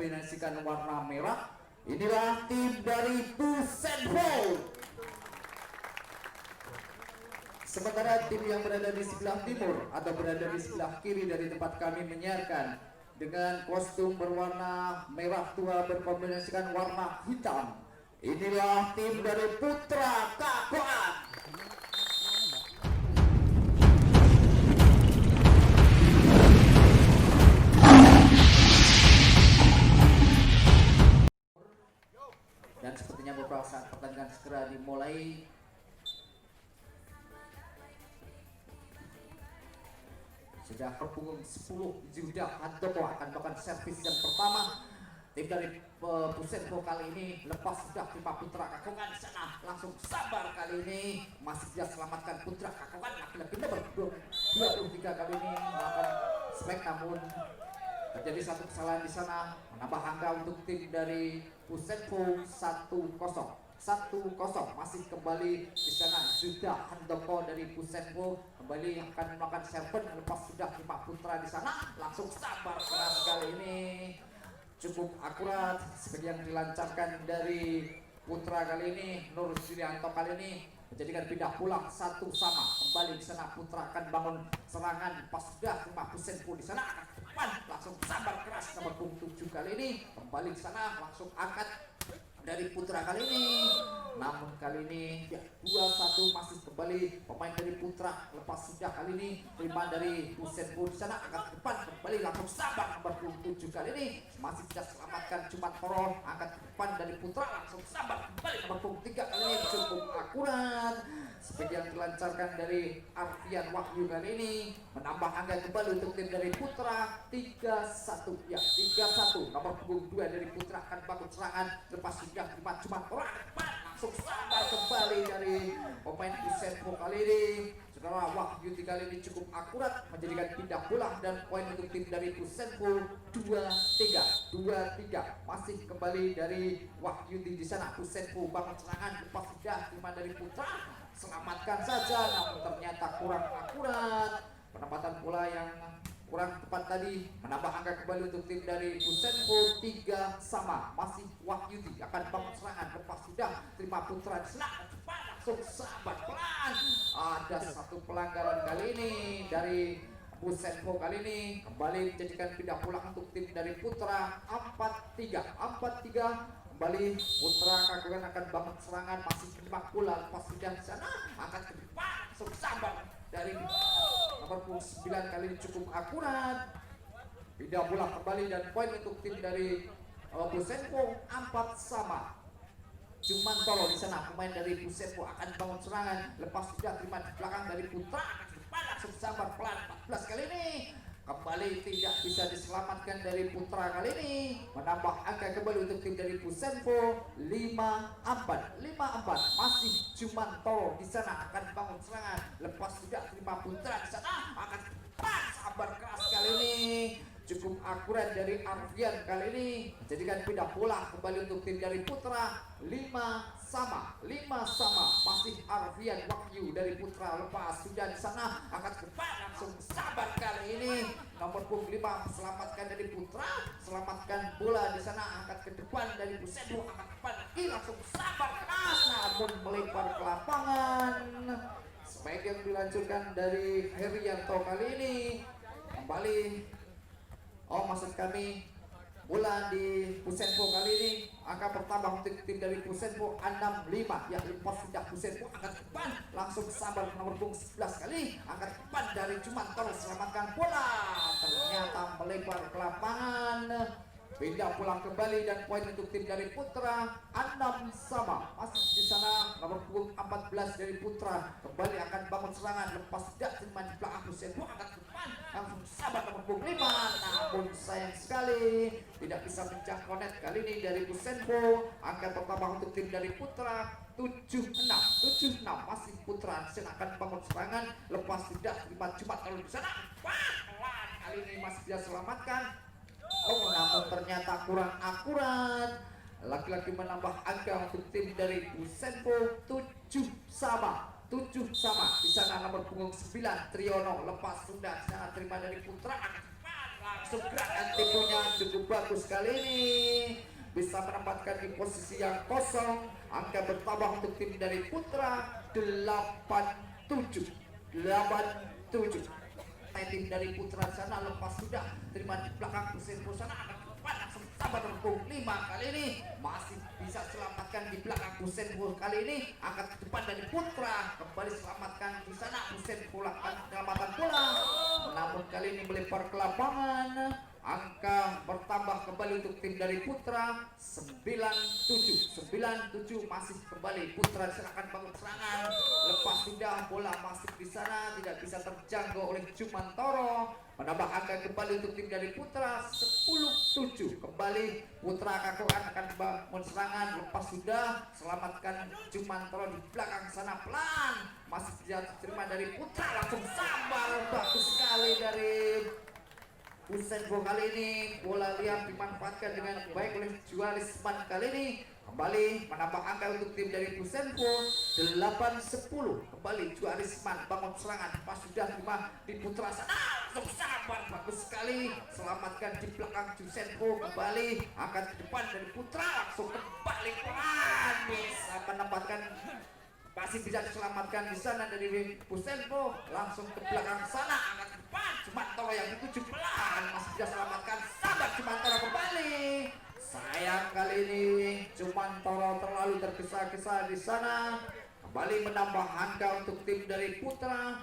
berkombinasikan warna merah. Inilah tim dari Pusenpo. Sementara tim yang berada di sebelah timur atau berada di sebelah kiri dari tempat kami menyiarkan dengan kostum berwarna merah tua berkombinasikan warna hitam. Inilah tim dari Putra Kakoan. Dan sepertinya beberapa saat pertandingan segera dimulai. Sudah berpunggung 10, Judah Handoko akan melakukan servis yang pertama. Tim dari Pusenpo kali ini lepas sudah timpa Putra Kakongan di sana, langsung sabar kali ini masih dia selamatkan Putra Kakongan. Laki-laki nomor 23 kali ini melakukan spek, namun terjadi satu kesalahan di sana, menambah angka untuk tim dari Pusenpo 1-0 masih kembali di sana. Sudah Handoko dari Pusenpo kembali akan melakukan serven lepas sudah timpa Putra di sana, langsung sabar keras kali ini. Cukup akurat seperti yang dilancarkan dari Putra kali ini. Nur Sirianto kali ini menjadikan pindah pulang 1-1 kembali di sana. Putra akan bangun serangan pas sudah timpa Pusenpo di sana, depan langsung sabar keras nomor 7 kali ini kembali di sana, langsung angkat dari Putra kali ini. Namun kali ini ya, 2-1 masih kembali pemain dari Putra. Lepas sudah kali ini terima dari Pusenpo di sana, angkat ke depan kembali langsung sabar nomor 7 kali ini masih tidak selamatkan, cuma Toro angkat ke depan dari Putra, langsung sabar kembali nomor 3 kali ini cukup akurat seperti yang dilancarkan dari Arfian Wahyu kali ini, menambah angka kembali untuk tim dari Putra. 3-1 ya, 3-1 nomor punggung 2 dari Putra akan bangun serangan lepas sudah terima, cuma Toro langsung sabar kembali dari pemain Pusenpo kali ini. Saudara, Wahyu kali ini cukup akurat menjadikan pindah pulang dan poin untuk tim dari Pusenpo 2-3 masih kembali dari Wahyu di sana. Pusenpo bangun serangan lepas sudah terima dari Putra, selamatkan saja namun ternyata kurang akurat. Penempatan bola yang kurang tepat tadi menambah angka kembali untuk tim dari Pusenpo. 3-3 masih Wahyu akan bangun serangan lepas sudah terima Putra di sana, langsung sabar pelan. Ada satu pelanggaran kali ini dari Pusenpo kali ini kembali menjadikan pindah pulang untuk tim dari Putra. 4-3 kembali Putra Kagungan akan bangun serangan, masih terima bola lepas sudah di sana, akan ke depan langsung sabar dari nomor 9 kali ini cukup akurat. Pindah bola kembali dan poin untuk tim dari Pusenpo. 4-4. Cuman Toro di sana pemain dari Pusenpo akan bangun serangan lepas sudah terima di belakang dari Putra, langsung sabar pelan. 14 kali ini kembali tidak bisa diselamatkan dari Putra kali ini, menambah angka kembali untuk tim dari Pusenpo. 5-4 masih cuman Toro di sana akan bangun serangan lepas sudah terima Putra di sana, akan sabar keras kali ini cukup akurat dari Arfian kali ini menjadikan pindah bola kembali untuk tim dari Putra. 5-5 masih Arfian Wahyu dari Putra lepas sudah di sana, angkat ke depan langsung sabar kali ini nomor 5 selamatkan dari Putra, selamatkan bola di sana, angkat ke depan dari Pusenpo, angkat ke depan lagi langsung sabar keras namun melempar ke lapangan. Spike yang dilanjutkan dari Herianto kali ini kembali, maksud kami bola di Pusenpo kali ini akan bertambah untuk tim dari Pusenpo. 6-5 ya, lepas sudah Pusenpo angkat ke depan langsung sabar nomor 11 kali, angkat ke depan dari Cuman Toro, selamatkan bola ternyata melempar ke lapangan, pindah pulang kembali dan poin untuk tim dari Putra. 6-6 masih di sana nomor punggung 14 dari Putra kembali akan bangun serangan lepas sudah terima di belakang Pusenpo, angkat ke depan langsung sabar nomor punggung 5, namun sayang sekali tidak bisa menjangkau net kali ini dari Pusenpo. Angka pertama untuk tim dari Putra. 7-6 masih Putra di sana akan bangun serangan lepas sudah terima Cuman Toro di sana, kali ini masih dia selamatkan. Namun ternyata kurang akurat. Laki-laki menambah angka untuk tim dari Pusenpo. 7-7 di sana nomor punggung 9 Triono lepas sudah di sana terima dari Putra, langsung gerakan temponya cukup bagus kali ini, bisa menempatkan di posisi yang kosong. Angka bertambah untuk tim dari Putra 87. Tim dari Putra sana lepas sudah terima di belakang Pusenpo sana, akan langsung sabar terpung 5 kali ini masih bisa selamatkan di belakang Pusenpo. Kali ini angkat ke depan dari Putra kembali selamatkan di sana. Pusenpo lakukan penyelamatan bola, namun kali ini melempar ke lapangan. Angka bertambah kembali untuk tim dari Putra 97 masih kembali Putra silakan bangun serangan, lepas sudah bola masuk di sana tidak bisa terjangkau oleh Jumantoro, menambah angka kembali untuk tim dari Putra 10-7. Kembali Putra Kakoan akan bangun serangan, lepas sudah selamatkan Jumantoro di belakang sana pelan, masih tidak terima dari Putra, langsung sambar bagus sekali dari Pusenpo. Kali ini bola liar dimanfaatkan dengan baik oleh Jualisman. Kali ini kembali menambah angka untuk tim dari Pusenpo 8-10. Kembali Jualisman bangun serangan, pas sudah terima di Putra sana, langsung sabar bagus sekali selamatkan di belakang Pusenpo. Kembali angkat ke depan dari Putra, langsung kembali pelan bisa menempatkan, masih bisa diselamatkan di sana dari Pusenpo, langsung ke belakang sana angkat ke depan Jumantoro yang dituju pelan masih bisa selamatkan, sabar Jumantoro kembali. Sayang kali ini Jumantoro terlalu tergesa-gesa di sana. Kembali menambah angka untuk tim dari Putra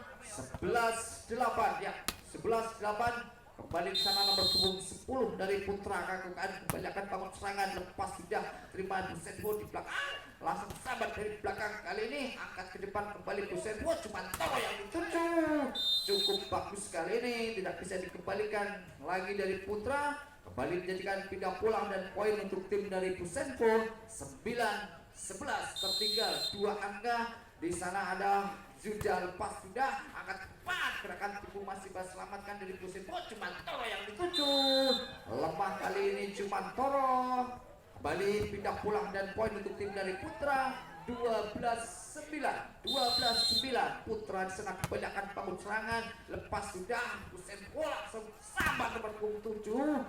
11-8 ya, 11-8. Kembali di sana nomor punggung 10 dari Putra Kakokan kembali akan bangun serangan, lepas sudah terima Pusenpo di belakang, langsung sabar dari belakang. Kali ini angkat ke depan kembali Pusenpo, Jumantoro yang dituju cukup bagus kali ini, tidak bisa dikembalikan lagi dari Putra. Kembali dijadikan pindah pulang dan poin untuk tim dari Pusenpo 9-11, tertinggal 2 angka. Di sana ada Zuja, lepas sudah angkat cepat, gerakan tubuh masih bisa selamatkan dari Pusenpo, Jumantoro yang dituju lemah kali ini Jumantoro. Kembali pindah pulang dan poin untuk tim dari Putra 12-9. Putra di sana kembali akan bangun serangan, lepas sudah Pusenpo langsung sabar nomor punggung 7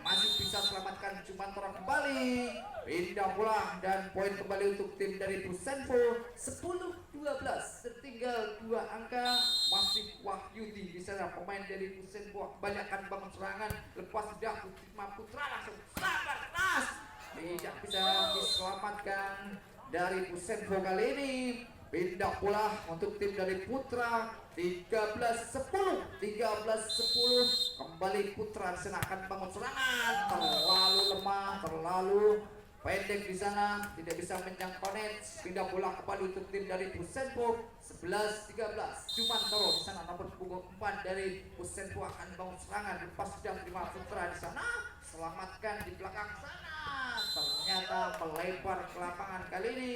masih bisa selamatkan Jumantoro. Kembali pindah pulang dan poin kembali untuk tim dari Pusenpo 10-12, tertinggal 2 angka. Masih Wahyudi di sana pemain dari Pusenpo kembali akan bangun serangan, lepas sudah Putra langsung sabar keras tidak bisa diselamatkan dari Pusenpo. Kali ini pindah pula untuk tim dari Putra 13-10. Kembali Putra di sana akan bangun serangan, terlalu lemah, terlalu pendek di sana, tidak bisa menjangkau net. Pindah bola kembali untuk tim dari Pusenpo 11-13. Jumantoro di sana nomor punggung 4 dari Pusenpo akan bangun serangan, lepas sudah terima Putra di sana, selamatkan di belakang sana, ternyata melebar ke lapangan. Kali ini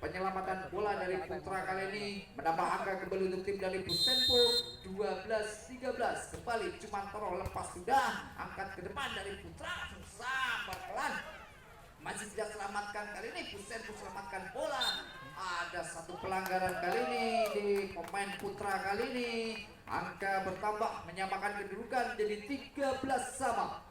penyelamatan bola dari Putra kali ini menambah angka kembali untuk tim dari Pusenpo 12-13. Kembali Jumantoro lepas sudah angkat ke depan dari Putra, sabar pelan masih tidak selamatkan. Kali ini Pusenpo selamatkan bola. Ada satu pelanggaran kali ini di pemain Putra. Kali ini angka bertambah menyamakan kedudukan jadi 13-sama.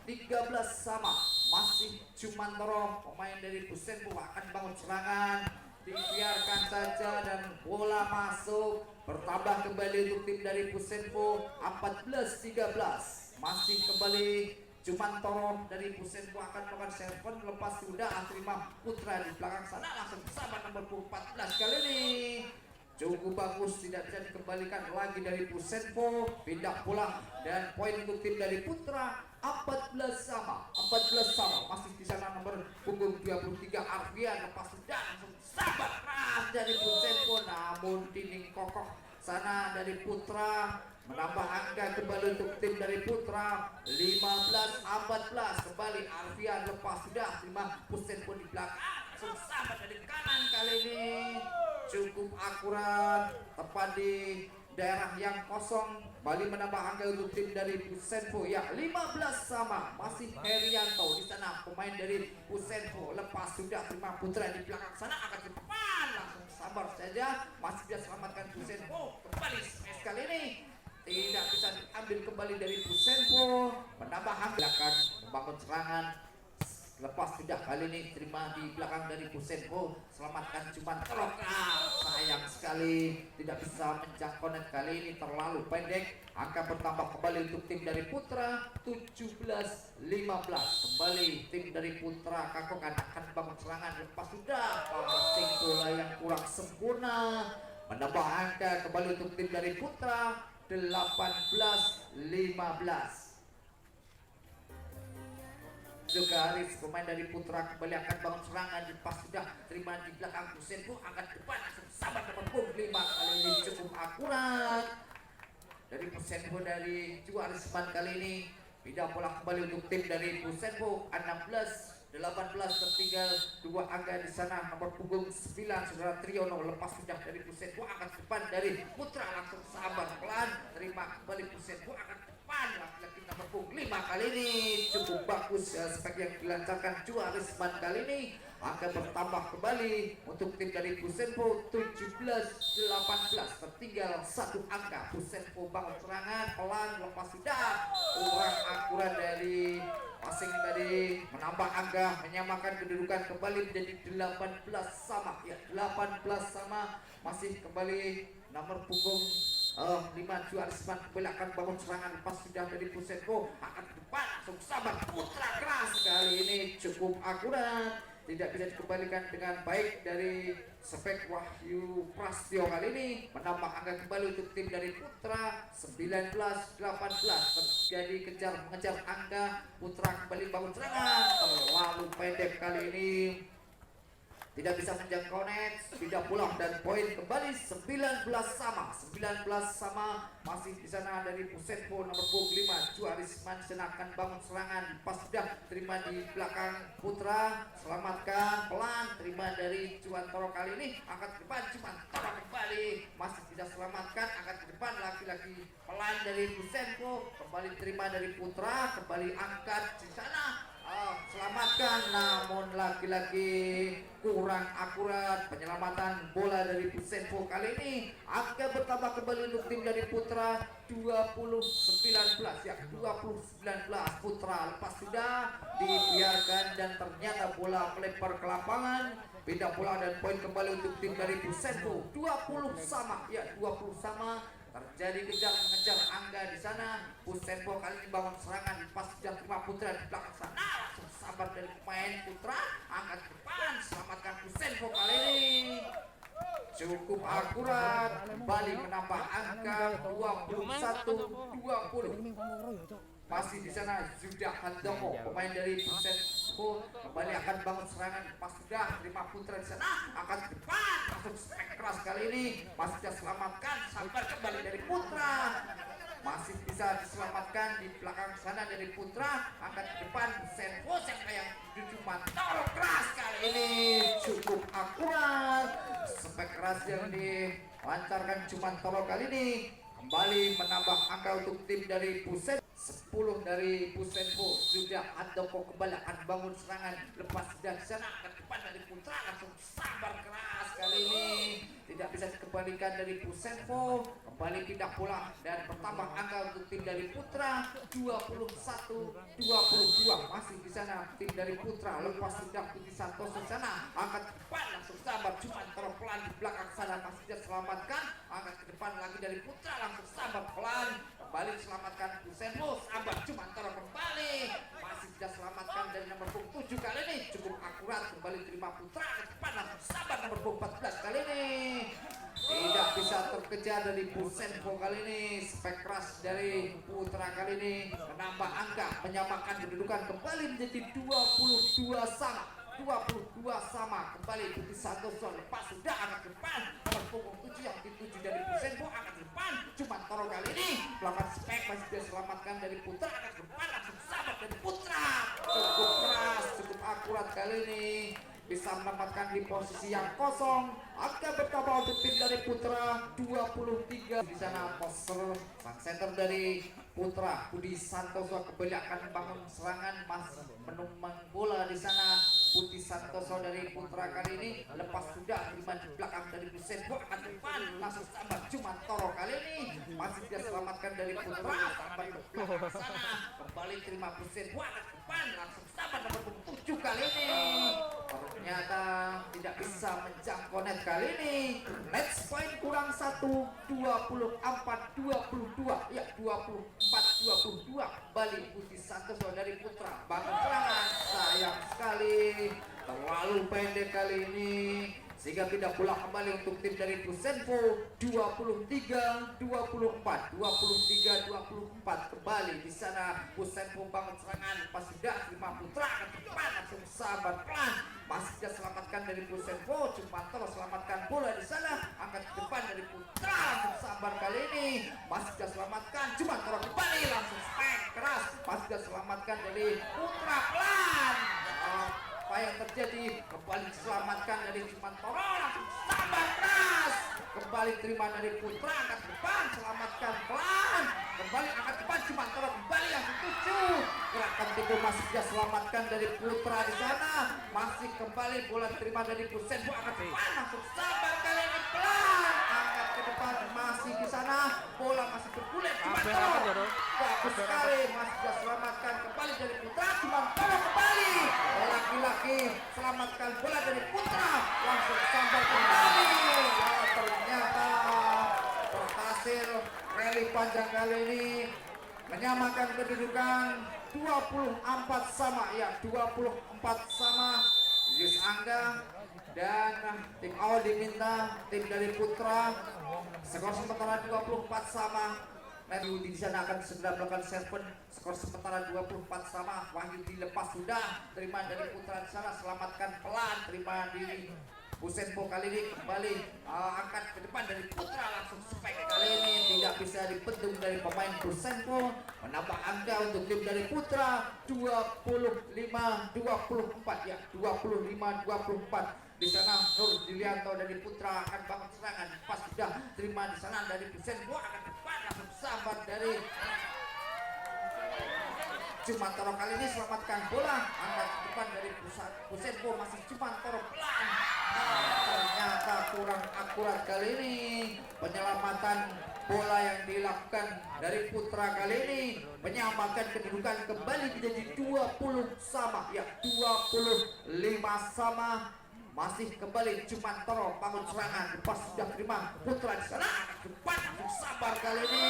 Masih Jumantoro pemain dari Pusenpo akan bangun serangan, dibiarkan saja dan bola masuk, bertambah kembali untuk tim dari Pusenpo 14-13. Masih kembali Jumantoro dari Pusenpo akan melakukan serven, lepas sudah terima Putra di belakang sana, langsung bersama nomor 14. Kali ini cukup bagus, tidak bisa dikembalikan lagi dari Pusenpo. Pindah pulang dan poin untuk tim dari Putra 14-sama. Masih di sana nomor punggung 23 Arfian, lepas sudah langsung sabar keras dari Pusenpo, namun dinding kokoh sana dari Putra menambah angka kembali untuk tim dari Putra 15-14. Kembali Arfian, lepas sudah terima Pusenpo di belakang, langsung sabar dari kanan. Kali ini cukup akurat, tepat di daerah yang kosong. Kembali menambah angka untuk tim dari Pusenpo ya 15-sama. Masih Herianto di sana pemain dari Pusenpo, lepas sudah terima Putra di belakang sana, akan ke depan, langsung sabar saja masih bisa selamatkan Pusenpo. Kembali smash kali ini tidak bisa diambil kembali kembali dari Pusenpo, menambah belakang membangun serangan. Lepas sudah kali ini terima di belakang dari Pusenpo, selamatkan cuman lokal, sayang sekali tidak bisa menjangkau net kali ini terlalu pendek. Angka bertambah kembali untuk tim dari Putra 17-15. Kembali tim dari Putra Kakokan akan bangun serangan lepas sudah passing bola yang kurang sempurna, menambah angka kembali untuk tim dari Putra 18-15. Juga Aris pemain dari Putra kembali akan bangun serangan, pas sudah terima di belakang Pusenpo, angkat depan langsung sabar nomor 5 kali ini cukup akurat dari Pusenpo. Dari Juarisman kali ini pindah bola kembali untuk tim dari Pusenpo 16-18, tertinggal 2 angka di sana. Nomor punggung 9 saudara Triono, lepas sudah dari Pusenpo, angkat depan dari Putra langsung sabar pelan terima kembali Pusenpo, angkat laki-laki nomor punggung 5 kali ini cukup bagus ya, spek yang dilancarkan Juarisman kali ini. Angka bertambah kembali untuk tim dari Pusenpo 17-18, tertinggal 1 angka. Pusenpo bangun serangan pelan lepas sudah kurang akurat dari passing tadi, menambah angka, menyamakan kedudukan kembali menjadi 18 sama ya, 18 sama. Masih kembali nomor punggung 5 Juarisman kembali akan bangun serangan pas sudah dari Pusenpo, akan ke depan langsung sabar Putra keras kali ini cukup akurat, tidak bisa dikembalikan dengan baik dari spek Wahyu Prastio kali ini. Menambah angka kembali untuk tim dari Putra 19-18, terjadi kejar mengejar angka. Putra kembali bangun serangan terlalu pendek kali ini, tidak bisa menjangkau net, tidak pulang dan poin kembali 19 sama. Masih di sana dari Pusenpo nomor 5 Juarisman akan bangun serangan, pas sudah terima di belakang Putra, selamatkan pelan terima dari Juantoro kali ini, angkat ke depan Juantoro kembali masih tidak selamatkan, angkat ke depan lagi-lagi pelan dari Pusenpo, kembali terima dari Putra, kembali angkat di sana. Selamatkan namun lagi-lagi kurang akurat penyelamatan bola dari Pusenpo kali ini. Angka bertambah kembali untuk tim dari Putra 20-19 ya, 20-19. Putra lepas sudah dibiarkan dan ternyata bola melempar ke lapangan, pindah bola dan poin kembali untuk tim dari Pusenpo 20 sama ya, 20 sama. Terjadi kejar mengejar angka di sana. Pusenpo kali ini bangun serangan, pas sudah terima Putra di belakang sana, langsung sabar dari pemain Putra, angkat ke depan, selamatkan Pusenpo kali ini cukup akurat, kembali menambah angka 21-20. Masih di sana sudah Handoko, pemain dari Pusenpo kembali akan bangun serangan, pas sudah terima Putra di sana, akan ke depan langsung spek keras kali ini, masih sudah selamatkan, sabar kembali dari Putra, masih bisa diselamatkan di belakang sana dari Putra, angkat ke depan Pusenpo yang cuma taruh keras kali ini cukup akurat, spek keras yang dilancarkan cuma taruh kali ini kembali menambah angka untuk tim dari Pusenpo. 10 dari Pusenpo sudah Handoko kembali akan bangun serangan, lepas dari sana ke depan dari Putra, langsung sabar keras kali ini tidak bisa dikembalikan dari Pusenpo, kembali pindah bola dan bertambah angka untuk tim dari Putra 21-22. Masih di sana tim dari Putra, lepas sudah Budi Santoso sana, angkat ke depan langsung sabar, cuma terlalu pelan di belakang sana, masih dia selamatkan, angkat ke depan lagi dari Putra, langsung sabar pelan, kembali diselamatkan Pusenpo, sabar cuma taruh kembali, masih tidak selamatkan dari nomor 7 kali ini cukup akurat, kembali terima Putra ke depan langsung sabar nomor 14 kali ini tidak bisa terkejar dari Pusenpo kali ini. Spek keras dari Putra kali ini menambah angka, menyamakan kedudukan kembali menjadi 22 sama. 22 sama kembali Budi Santoso, lepas sudah angkat depan nomor punggung 7 yang dituju dari Pusenpo, angkat depan cuma taruh kali ini melakukan spek, masih dia selamatkan dari Putra, angkat depan langsung sabar dari Putra, cukup keras, cukup akurat kali ini bisa menempatkan di posisi yang kosong. Angka bertambah untuk tim dari Putra 23. Di sana poster sang center dari Putra Budi Santoso kembali akan bangun serangan, masih menumbang bola di sana. Putih Santoso dari Putra kali ini lepas sudah terima di belakang dari Busenpo akan depan langsung sambar Jumantoro kali ini masih dia selamatkan dari Putra sambar ke belakang sana kembali terima Busenpo akan depan langsung sambar nomor 7 kali ini ternyata tidak bisa menjangkau net kali ini. Match point kurang 1 24-22 ya 24-22 kembali Putih Santoso dari Putra bangun serangan sayang sekali terlalu pendek kali ini sehingga pindah bola kembali untuk tim dari Busenpo 23-24 kembali di sana Busenpo bangun serangan pas sudah terima Putra ke depan langsung sabar pelan masih dia selamatkan dari Busenpo Jumantoro selamatkan bola di sana angkat ke depan dari Putra langsung sabar kali ini masih dia selamatkan Jumantoro kembali langsung spek keras masih dia selamatkan dari Putra pelan apa yang terjadi kembali diselamatkan dari Jumantoro langsung sabar keras kembali terima dari Putra angkat depan selamatkan pelan kembali angkat depan Jumantoro kembali yang setuju gerakan tipu masih dia selamatkan dari Putra di sana masih kembali bola terima dari Busenpo angkat depan langsung sabar kali ini pelan angkat ke depan masih di sana bola masih bergulir Jumantoro bagus sekali masih dia selamatkan kembali dari Putra Jumantoro kembali laki-laki selamatkan bola dari Putra langsung sambar kembali ternyata berhasil rally panjang kali ini menyamakan kedudukan 24 sama ya 24 sama Yus Angga dan tim awal diminta tim dari Putra skor sementara 24 sama Wahyu di sana akan segera melakukan serven skor sementara 24 sama Wahyu dilepas sudah terima dari Putra di sana selamatkan pelan terima di Busenpo kali ini kembali angkat ke depan dari Putra langsung spek kali ini tidak bisa dibendung dari pemain Busenpo menambah angka untuk tim dari Putra 25-24 ya 25-24 di sana Nur Dilianto dari Putra akan bangun serangan pas sudah terima di sana dari Busenpo akan depan langsung sabar dari Jumantoro kali ini selamatkan bola angkat ke depan dari Busenpo masih Jumantoro pelan ternyata kurang akurat kali ini penyelamatan bola yang dilakukan dari Putra kali ini menyamakan kedudukan kembali menjadi 20 sama ya 25 sama masih kembali Jumantoro bangun serangan lepas sudah terima Putra di sana depan sabar kali ini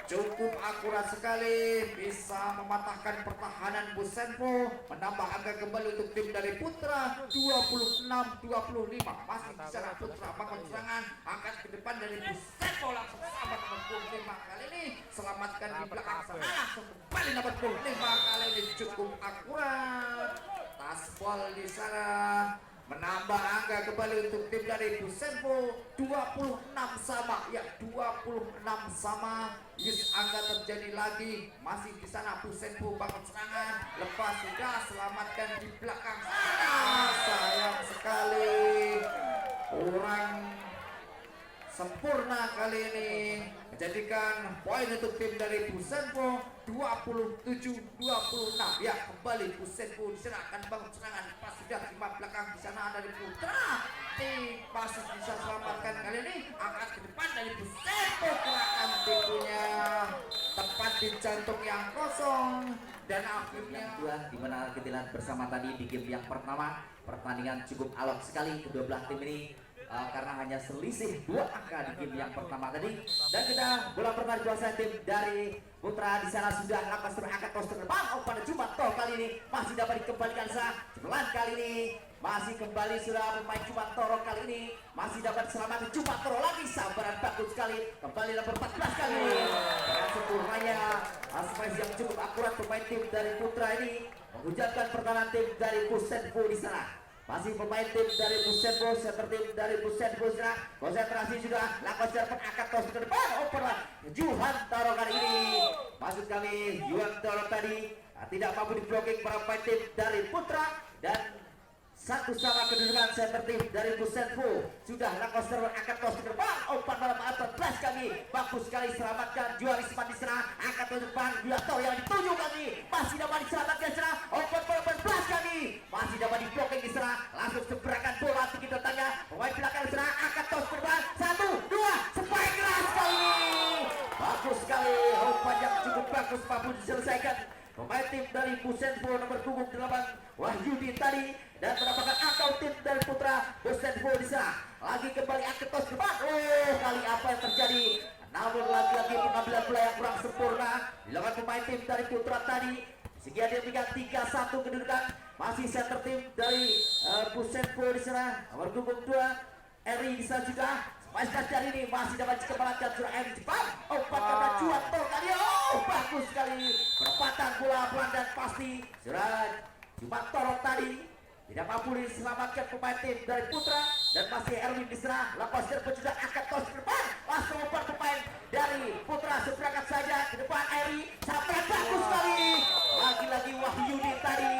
cukup akurat sekali bisa mematahkan pertahanan Busenpo menambah angka kembali untuk tim dari Putra 26-25 masih di sana Putra bangun serangan angkat ke depan dari Busenpo langsung sabar nomor 25 kali ini selamatkan di belakang sana langsung kembali nomor 25 kali ini cukup akurat taspol di sana menambah angka kembali untuk tim dari Busenpo 26 sama ya 26 sama Yus angka terjadi lagi masih di sana Busenpo bangun serangan lepas sudah selamatkan di belakang sana sayang sekali kurang sempurna kali ini menjadikan poin untuk tim dari Busenpo 27-26 ya kembali Busenpo di sana akan bangun serangan pas sudah terima belakang di sana dari Putra masih bisa selamatkan kali ini angkat ke depan dari Busenpo gerakan tipunya tepat di jantung yang kosong dan akhirnya di mana kita lihat bersama tadi di game yang pertama pertandingan cukup alot sekali kedua belah tim ini karena hanya selisih 2 angka di game yang pertama tadi dan kita bola pertama dikuasai tim dari Putra di sana sudah lapas terangkat terus ke depan pada Jumantoro kali ini masih dapat dikembalikan cemelan kali ini masih kembali sudah pemain Jumantoro kali ini masih dapat selamatkan Jumantoro lagi sabaran bagus sekali kembali nomor 14 kali ini dengan sempurnanya space yang cukup akurat pemain tim dari Putra ini menghujamkan pertahanan tim dari Busenpo di sana masih pemain tim dari Busenpo seperti dari Busenpo sana konsentrasi sudah lakukan serpen angkat terus ke depan oper Jumantoro kali ini maksud kami Jumantoro tadi tidak mampu di blocking para pemain tim dari Putra dan Satu sama kedudukan center tim dari Busenfo. Sudah Lakos angkat tos ke depan. Umpan malam 14 kami. Bagus sekali selamatkan Juarisman di sana. Angkat ke depan Wiato yang dituju kami. Masih dapat diselamatkan di sana. Umpan malam 14 kami. Masih dapat diblokking di sana. Langsung seberangan bola tinggi datangnya. Pemain belakang di sana. Angkat tos ke depan. 1, 2, spike keras kali. Bagus sekali. Umpan yang cukup bagus mampu diselesaikan. Pemain tim dari Busenfo nomor punggung 8 Wahyudi tadi dan mendapatkan angkau tim dari Putra Busenfo di sana. Lagi kembali angkat tos depan. Kali apa yang terjadi? Namun lagi-lagi pengambilan bola yang kurang sempurna dilakukan pemain tim dari Putra tadi. Sehingga dia meninggal 3-1 kedudukan. Masih center tim dari Busenfo di sana. Nomor punggung 2 Eri di sana juga. Pasca dari ini masih dapat dikembalikan surah M Jepang. Umpan kata Juwanto kali. Bagus sekali perempatan bola pelan dan pasti surah Juwanto tadi tidak mampu diselamatkan pemain tim dari Putra dan masih Erwin di sana. Lepas terpecah angkat tos ke depan. Langsung umpan pemain dari Putra seberangkat saja ke depan Eri sampai bagus sekali. Lagi-lagi Wahyudi tadi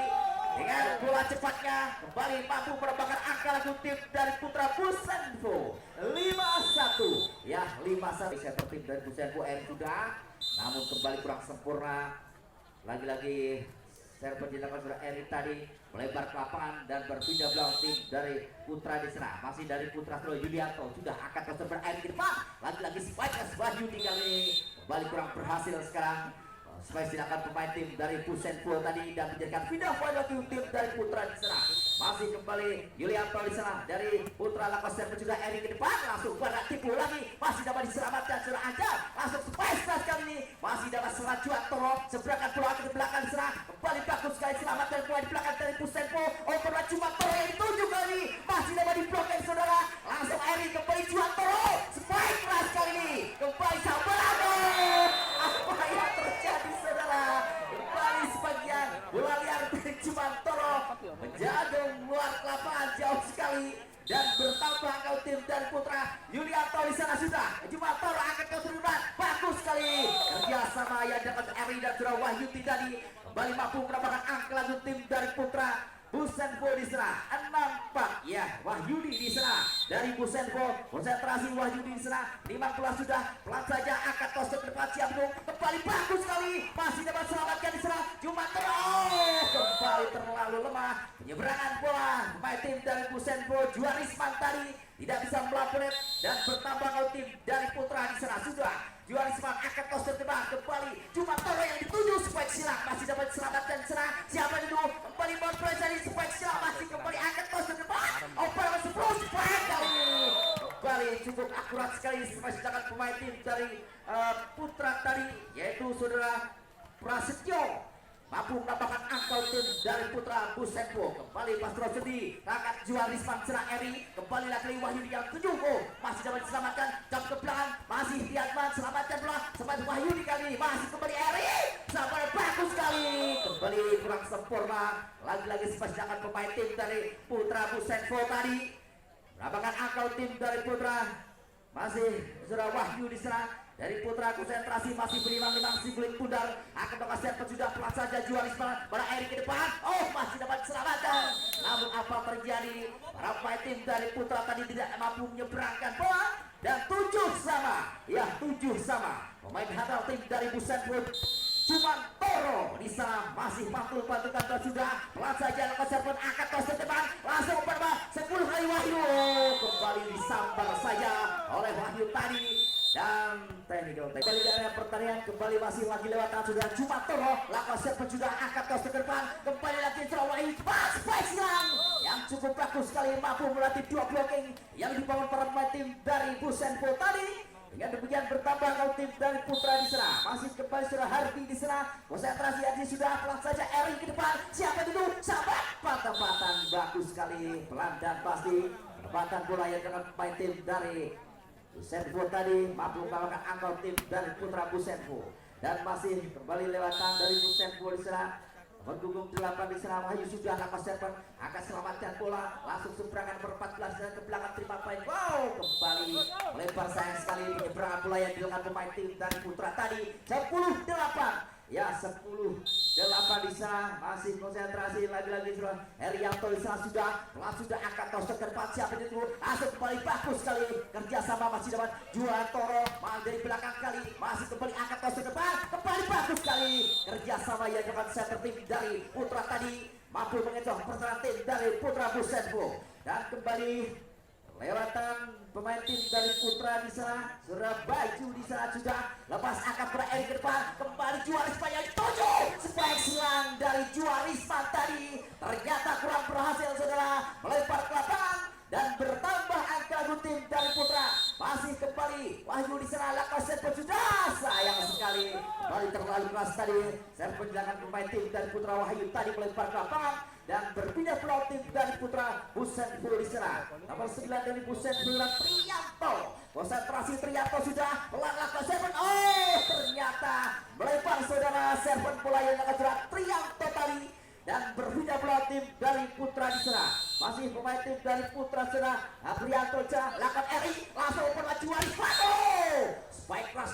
dengan bola cepatnya kembali mampu merebakkan angka lagu tim dari Putra Busenfo 5-1 ya 5-1. Center tim dari Busenfo Eri sudah namun kembali kurang sempurna. Lagi-lagi server dilakukan sudah Eri tadi melebar ke lapangan dan berpindah belakang tim dari Putra di sana. Masih dari Putra Sro Yulianto sudah angkat terus Eri ke depan. Lagi-lagi spike Wahyudi kali kembali kurang berhasil sekarang. Spike silakan pemain tim dari Busenfo tadi dan menjadikan pindah poin lagi tim dari Putra di sana. Masih kembali Yulianto di sana dari Putra Lakos dan juga Eri ke depan langsung pada tipu lagi masih dapat diselamatkan secara ajar langsung Spike kali ini masih dapat selat Juwanto seberangkat bola ke belakang di sana kembali bagus sekali selamatkan pemain di belakang dari Busenfo. Umpan Juwanto yang dituju kali masih dapat diblokir saudara langsung Eri kembali Juwanto Spike keras kali ini kembali Sambalado. Apa yang terjadi saudara? Kembali sebagian bola liar dari Jumantoro menjadung luar lapangan jauh sekali dan bertambah angka tim dan Putra Yulianto di sana sudah Jumantoro angkat ke depan bagus sekali kerjasama yang dapat Eri dan Surah Wahyudi tadi kembali mampu mendapatkan angka lagu tim dari Putra Busenfo di sana 6-4 ya Wahyudi di sana dari Busenfo konsentrasi Wahyudi di sana 15 sudah pelan saja angkat tos ke depan siap dong kembali bagus sekali masih dapat selamatkan di sana Jumatero kembali terlalu lemah penyeberangan bola pemain tim dari Busenfo Juarisman tadi tidak bisa melakukan dan bertambah tim dari Putra di sana sudah Juarisman angkat tos ke depan kembali Jumatero yang dituju Spike silang masih dapat diselamatkan di sana siapa itu kembali Montrez dari Spike silang masih kembali angkat tos ke depan Oper 10 Spike kali ini kembali cukup akurat sekali sedangkan pemain tim dari Putra tadi yaitu saudara Prasetyo mampu mendapatkan angka tim dari Putra Busenfo kembali Pastro Sedi angkat Juarisman serang Eri kembali lagi Wahyudi yang 7 masih dapat diselamatkan jam ke belakang masih Diatman selamatkan bola sempat Wahyudi kali masih kembali Eri sampai bagus sekali kembali kurang sempurna lagi-lagi sedangkan pemain tim dari Putra Busenfo tadi mendapatkan angka tim dari Putra masih sudah Wahyu di sana dari Putra konsentrasi masih berimbang-imbang si kulit pundar akan menghasilkan sudah pelan saja Juarisman pada Eri ke depan masih dapat diselamatkan namun apa terjadi para pemain tim dari Putra tadi tidak mampu menyeberangkan bola dan 7 sama pemain handal tim dari Busenfo Jumantoro di sana masih mampu bantukan dan sudah pelan saja Lakos angkat tos ke depan langsung pada 10 kali Wahyu kembali disambar saja oleh Wahyu tadi dan teknikal kembali dari pertandingan kembali masih lagi lewat tangan sudah Jumantoro Lakos sudah angkat tos ke depan kembali lagi Surah Wahyu Spike silang yang cukup bagus sekali mampu melatih 2 blocking yang dibangun para pemain tim dari Busenfo tadi. Dengan demikian bertambah kalau tim dari Putra di sana masih kembali sudah Hardi di sana konsentrasi Adi sudah pelan saja Eri ke depan siapa itu sahabat patah-patahan bagus sekali pelan dan pasti penempatan bola yang dengan pemain tim dari Busenfo tadi mampu mengalahkan angkau tim dari Putra Busenfo dan masih kembali lewat tangan dari Busenfo di sana mendukung 8 di sana Wahyu sudah Lakos akan selamatkan bola langsung seberangan ber-14 dan ke belakang terima poin kembali melebar sayang sekali penyeberangan bola yang dilakukan pemain tim dari Putra tadi 10-8 Ya 10-8 di sana, masih konsentrasi lagi-lagi Herianto di sana sudah angkat tos ke depan, siapa itu langsung kembali bagus sekali kerjasama masih dapat Juan Toro dari belakang kali masih kembali angkat tos ke depan, kembali bagus sekali kerjasama yang dapat center tim dari Putra tadi mampu mengecoh pertahanan tim dari Putra Busenfo dan kembali lewatan pemain tim dari Putra di sana sudah baju di sana sudah lepas angkat berair ke depan kembali Juarisman yang dituju spike silang dari Juarisman tadi ternyata kurang berhasil saudara melempar ke lapangan dan bertambah angka tim dari Putra masih kembali Wahyu di sana lakukan set sudah sayang sekali kembali terlalu keras tadi set penjelangan pemain tim dari Putra Wahyu tadi melempar ke lapangan dan berpindah pulau tim dari Putra Busenfo di sana nomor 9 dari Busenfo Trianto konsentrasi Trianto sudah pelan lakukan serven ternyata melempar saudara serven bola yang agak Trianto tadi dan berpindah pulau tim dari Putra di sana masih pemain tim dari Putra sana Trianto lakukan RI langsung pernah Juarisman spike keras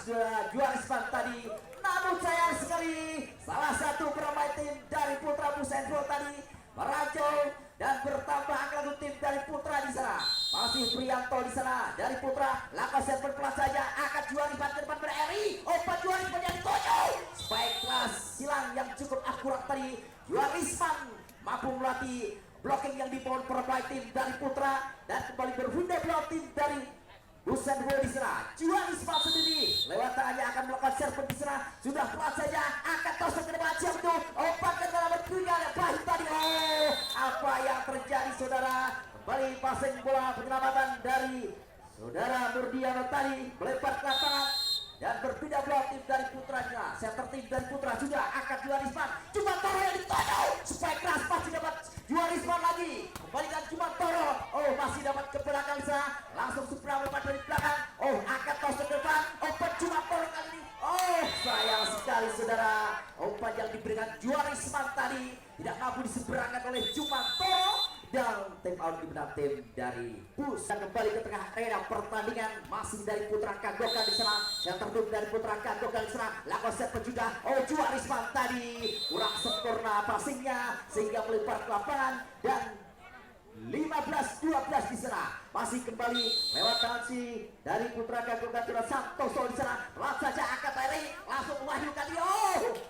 Juarisman tadi namun sayang sekali salah satu pemain tim dari Putra Busenfo tadi meracau dan bertambah angka tim dari Putra di sana masih Prianto di sana dari Putra lakukan server pelan saja akan Juarisman ke depan ber-RI Juarisman yang dituju spike kelas silang yang cukup akurat tadi Juarisman mampu melatih blocking yang dipohon pemain tim dari Putra dan kembali berpindah pulau tim dari Busenfo di sana Juarisman sendiri lewat tangannya akan melakukan server di sana sudah pelan saja akan tosok ke depan siap itu ke dalam berkuda baik tadi apa yang terjadi saudara kembali passing bola penyelamatan dari saudara Murdiano tadi melempar ke lapangan dan berpindah bola tim dari Putra center tim dari Putra sudah akan Juarisman cuma Toro yang dituju supaya keras masih dapat Juarisman lagi kembalikan cuma Toro masih dapat ke belakang sana langsung seberang lepas dari belakang akan tos ke depan cuma Toro kali ini sayang sekali saudara umpan yang diberikan Juarisman tadi tidak mampu diseberangkan oleh cuma Toro dan tim out dibenam tim dari Bus dan kembali ke tengah arena pertandingan masih dari Putra Kagokan di sana yang tertutup dari Putra Kagokan di sana lakukan set penjuda Juarisman tadi kurang sempurna passingnya sehingga melempar ke lapangan dan 15-12 di sana masih kembali lewat tansi dari Putra Kagokan sudah Santoso di sana pelan saja angkat RI langsung Wahyu kali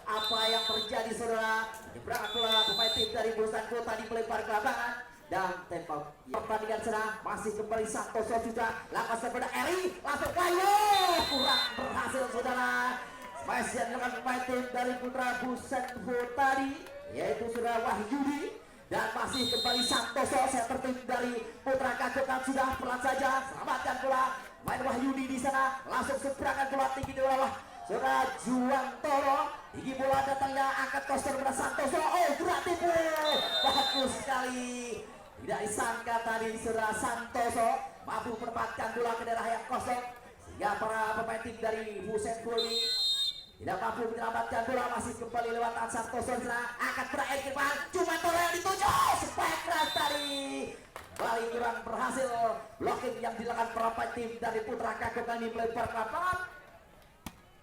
apa yang terjadi saudara penyeberangan bola pemain tim dari Busenfo tadi melempar ke lapangan dan tempo pertandingan serang masih kembali Santoso sudah lakukan sepeda RI langsung Wahyu kurang berhasil saudara masih dengan pemain tim dari Putra Busenfo tadi yaitu sudah Wahyudi dan masih kembali Santoso center tim dari Putra Kagokan sudah pelan saja selamatkan bola main Wahyudi di sana langsung seberangan bola tinggi di bawah saudara Juan Toro tinggi bola datangnya angkat koster pada Santoso berarti bagus sekali tidak disangka tadi saudara Santoso mampu menempatkan bola ke daerah yang kosong sehingga para pemain tim dari Busenfo ini tidak mampu menyelamatkan bola masih kembali lewat Santoso akan berakhir ke depan cuma Toro yang dituju supaya keras tadi kembali kurang berhasil blocking yang dilakukan para pemain tim dari Putra Kagokan ini melempar ke lapangan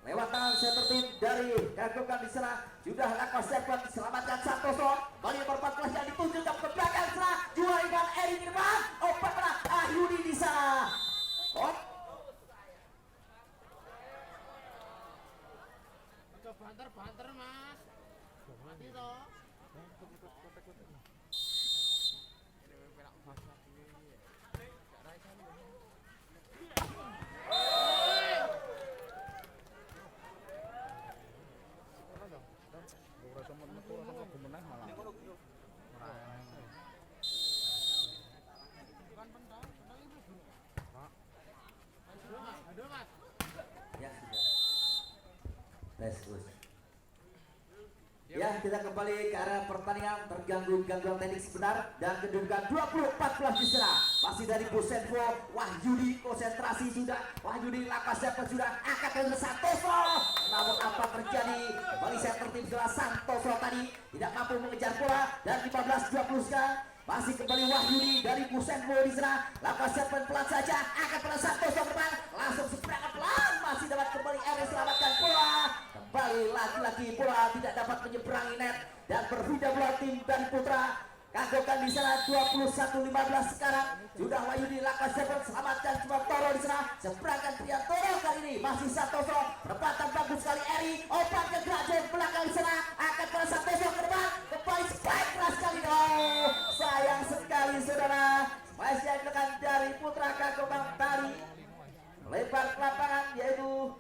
lewat tangan center tim dari Kagokan di sana sudah lakukan serve selamatkan Santoso kembali nomor 14 yang dituju ke belakang sana Juarisman RI di depan pada Ahyudi di sana banter mas mati toh ya sudah tes Gus. Ya, kita kembali ke arah pertandingan terganggu gangguan teknik sebentar dan kedudukan 20-14 di sana. Masih dari Busenfo, Wahyudi konsentrasi sudah, Wahyudi lakukan serve sudah, angkat ke Santoso. Namun apa terjadi? Kembali center tim sudah Santoso tadi tidak mampu mengejar bola dan 15-20 sekarang. Masih kembali Wahyudi dari Busenfo di sana, lakukan serve pelan saja, angkat pada Santoso ke depan, langsung seberangan pelan, masih dapat kembali RS selamatkan bola. Kembali lagi-lagi bola berpindah bola tim dan putra. Kagokan di sana 21-15 sekarang. Sudah Wahyudi lakukan serve, selamatkan cuma Toro di sana. Seberangkan Priantoro kali ini masih Santoso. Perempatan bagus sekali Eri. Opan ke Grajen belakang di sana. Akan pada Santoso ke depan. Kembali spike keras kali. Oh, sayang sekali saudara. Smash yang dilakukan dari putra Kagokan tadi. Lebar ke lapangan yaitu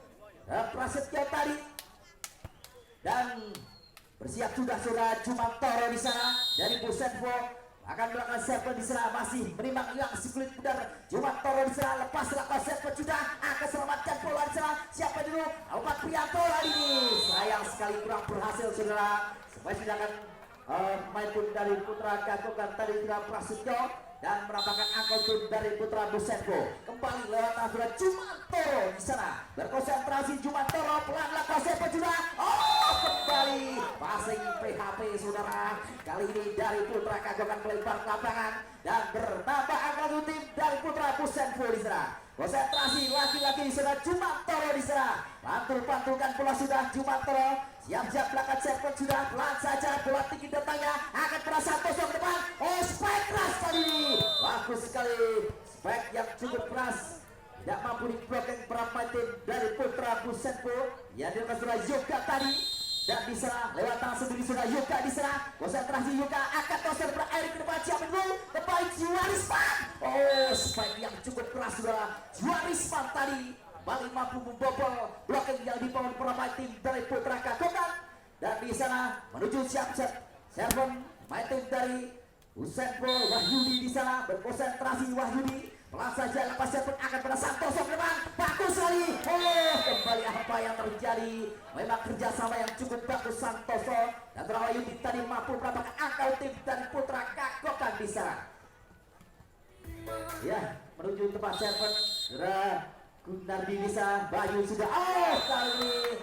Prasetyo tadi. Dan bersiap sudah saudara Jumantoro di sana dari Busenvo akan melakukan serve di sana, masih menimbang hilang si kulit pudar. Jumantoro di sana lepas lakukan serve sudah akan selamatkan bola di sana. Siapa dulu? Alpat Prianto kali ini sayang sekali kurang berhasil saudara. Supaya silakan pemain pun dari putra Kagokan tadi tidak Prasetyo dan menambahkan angka tim dari putra Busenvo. Kembali lewat aturan Jumantoro di sana berkonsentrasi. Jumantoro pelan lakukan serve sudah. Oh, kembali passing PHP saudara. Kali ini dari putra Kagokan melebar ke lapangan dan bertambah angka tim dari putra Busenvo di sana. Konsentrasi laki-laki di sana Jumantoro di sana. Pantul-pantulkan bola sudah Jumantoro. Siap-siap belakang serve sudah, pelan saja bola tinggi datangnya akan pada Santoso ke depan. Oh, spike keras kali ini. Bagus sekali spike yang cukup keras. Tidak mampu diblokeng para tim dari putra Busenvo. Yang dilakukan sudah Yoga tadi. Dan di sana lewat tangan sendiri sudah Yoga di sana. Konsentrasi Yoga akan toser berair ke depan. Siapa dulu? Kembali Juarisman. Oh, spike yang cukup keras sudah Juarisman tadi. Balik mampu membobol blocking yang dibangun para tim dari putra Kagokan. Dan di sana menuju siap-siap serve main tim dari Busenvo. Wahyudi di sana berkonsentrasi Wahyudi. Pelan saja lepas serve akan pada Santoso ke depan. Bagus sekali. Oh, kembali apa yang terjadi? Memang kerjasama yang cukup bagus Santoso dan Wahyudi tadi mampu mendapatkan angka tim dari putra Kagokan di sana. Ya, menuju tempat serve. Gunardi bisa, Bayu sudah, oh kali ini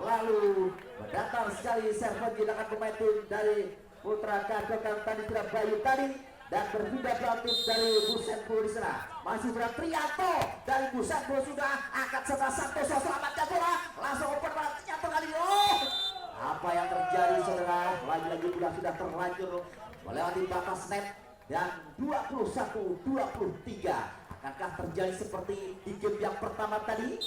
lalu mendatar sekali serve dilakukan pemain tim dari putra Kagokan tadi sudah Bayu tadi dan berpindah tim dari Busenvo di sana. Masih sudah Prianto dari Busenvo sudah angkat serta Santoso selamatkan bola langsung open pada Prianto kali ini. Oh, apa yang terjadi saudara? Lagi-lagi sudah terlanjur melewati batas net dan 21-23. Akankah terjadi seperti di game yang pertama tadi?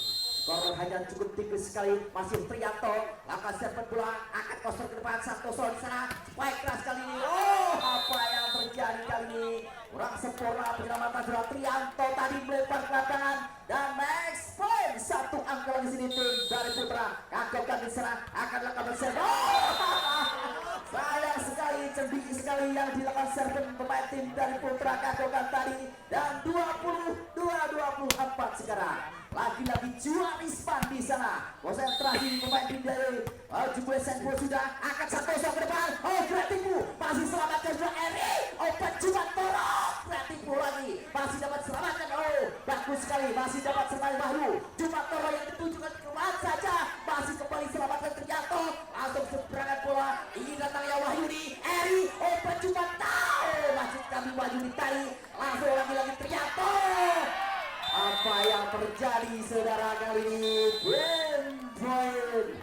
Skor hanya cukup tipis sekali. Masih Prianto lakukan serve bola akan koster ke depan Santoso di sana. Spike keras kali ini. Oh, apa yang terjadi kali ini? Kurang sempurna penyelamatan sudah Prianto tadi melebar ke lapangan dan next point satu angka lagi sini tim dari putra Kagokan di sana akan lakukan serve. Oh, sayang sekali, cerdik sekali yang dilakukan serve pemain tim dari putra Kagokan tadi dan 22-24 sekarang. Lagi-lagi Juarisman di sana. Konsentrasi pemain tim dari Busenvo sudah akan Santoso ke depan. Oh, Kreatifu masih selamatkan sudah Eri. Open Jumantoro. Kreatifu lagi masih dapat selamatkan. Oh, bagus sekali masih dapat sertai Wahyu. Jumantoro yang ditunjukkan keluar saja masih kembali selamatkan Trianto. Langsung seberangan bola ingin datangnya Wahyudi. Eri open Jumantoro. Masih kami Wahyudi tadi. Langsung lagi-lagi Trianto. Apa yang terjadi saudara kali ini? Point.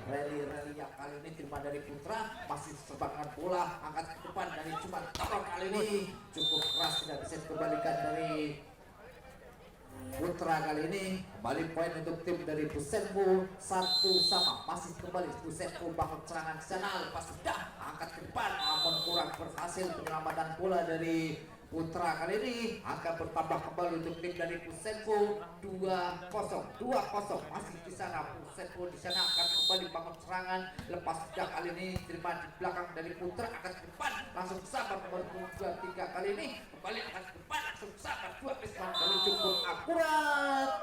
Rally yang kali ini terima dari putra masih serbangkan bola angkat ke depan dari Jumantoro kali ini cukup keras tidak bisa dikembalikan dari putra kali ini. Kembali poin untuk tim dari Busenvo 1-1 masih kembali Busenvo bangun serangan ke sana lepas sudah angkat ke depan namun kurang berhasil penyelamatan bola dari putra kali ini akan bertambah kembali untuk tim dari Busenvo 2-0 masih di sana. Busenvo di sana akan kembali bangun serangan lepas sudah kali ini terima di belakang dari putra akan ke depan langsung sabar nomor 23 kali ini kembali akan ke depan langsung sabar 2 kali cukup akurat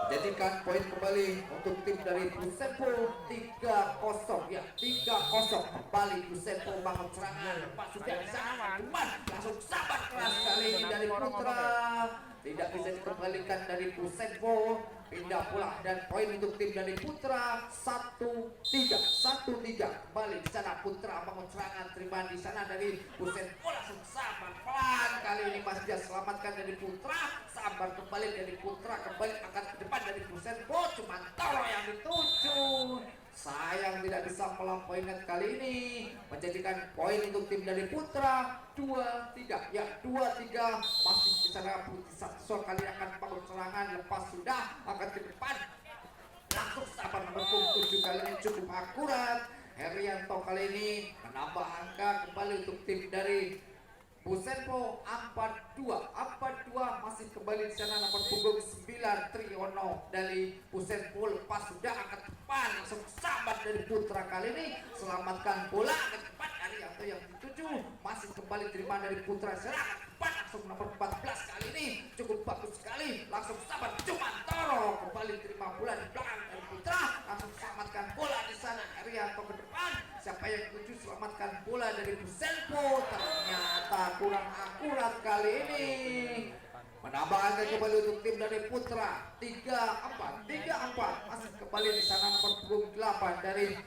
jadikan poin kembali untuk tim dari Busenvo 3-0 ya 3-0 kembali Busenvo bangun serangan lepas sudah di sana langsung sabar keras kali ini dari putra tidak bisa dikembalikan dari Busenvo pindah pula dan poin untuk tim dari putra 1-3 kembali di sana putra bangun serangan terima di sana dari Busenvo langsung sabar pelan kali ini masih dia selamatkan dari putra sabar kembali dari putra kembali akan ke depan dari Busenvo cuma Toro yang dituju sayang tidak bisa melampaui net kali ini, menjadikan poin untuk tim dari Putra 2-3. Ya, 2-3 masih di sana. Putih Satso kali akan bangun serangan, lepas sudah akan ke depan. Langsung sabar nomor 7 kali ini cukup akurat. Herianto kali ini menambah angka kembali untuk tim dari Pusenpo 42 masih kembali di sana nomor punggung 9 Triyono dari Pusenpo. Lepas sudah angkat depan, langsung sahabat dari Putra kali ini selamatkan bola ke depan. Herianto yang dituju masih kembali terima dari Putra, serang depan langsung nomor 14 kali ini cukup bagus sekali, langsung sahabat Jumantoro kembali terima bola di belakang dari Putra, langsung selamatkan bola di sana. Herianto ke depan, siapa yang dituju selamatkan bola dari Pusenpo, ternyata kurang akurat kali ini. Menambah angka kembali untuk tim dari Putra 3-4 masih kembali di sana nomor punggung 8 dari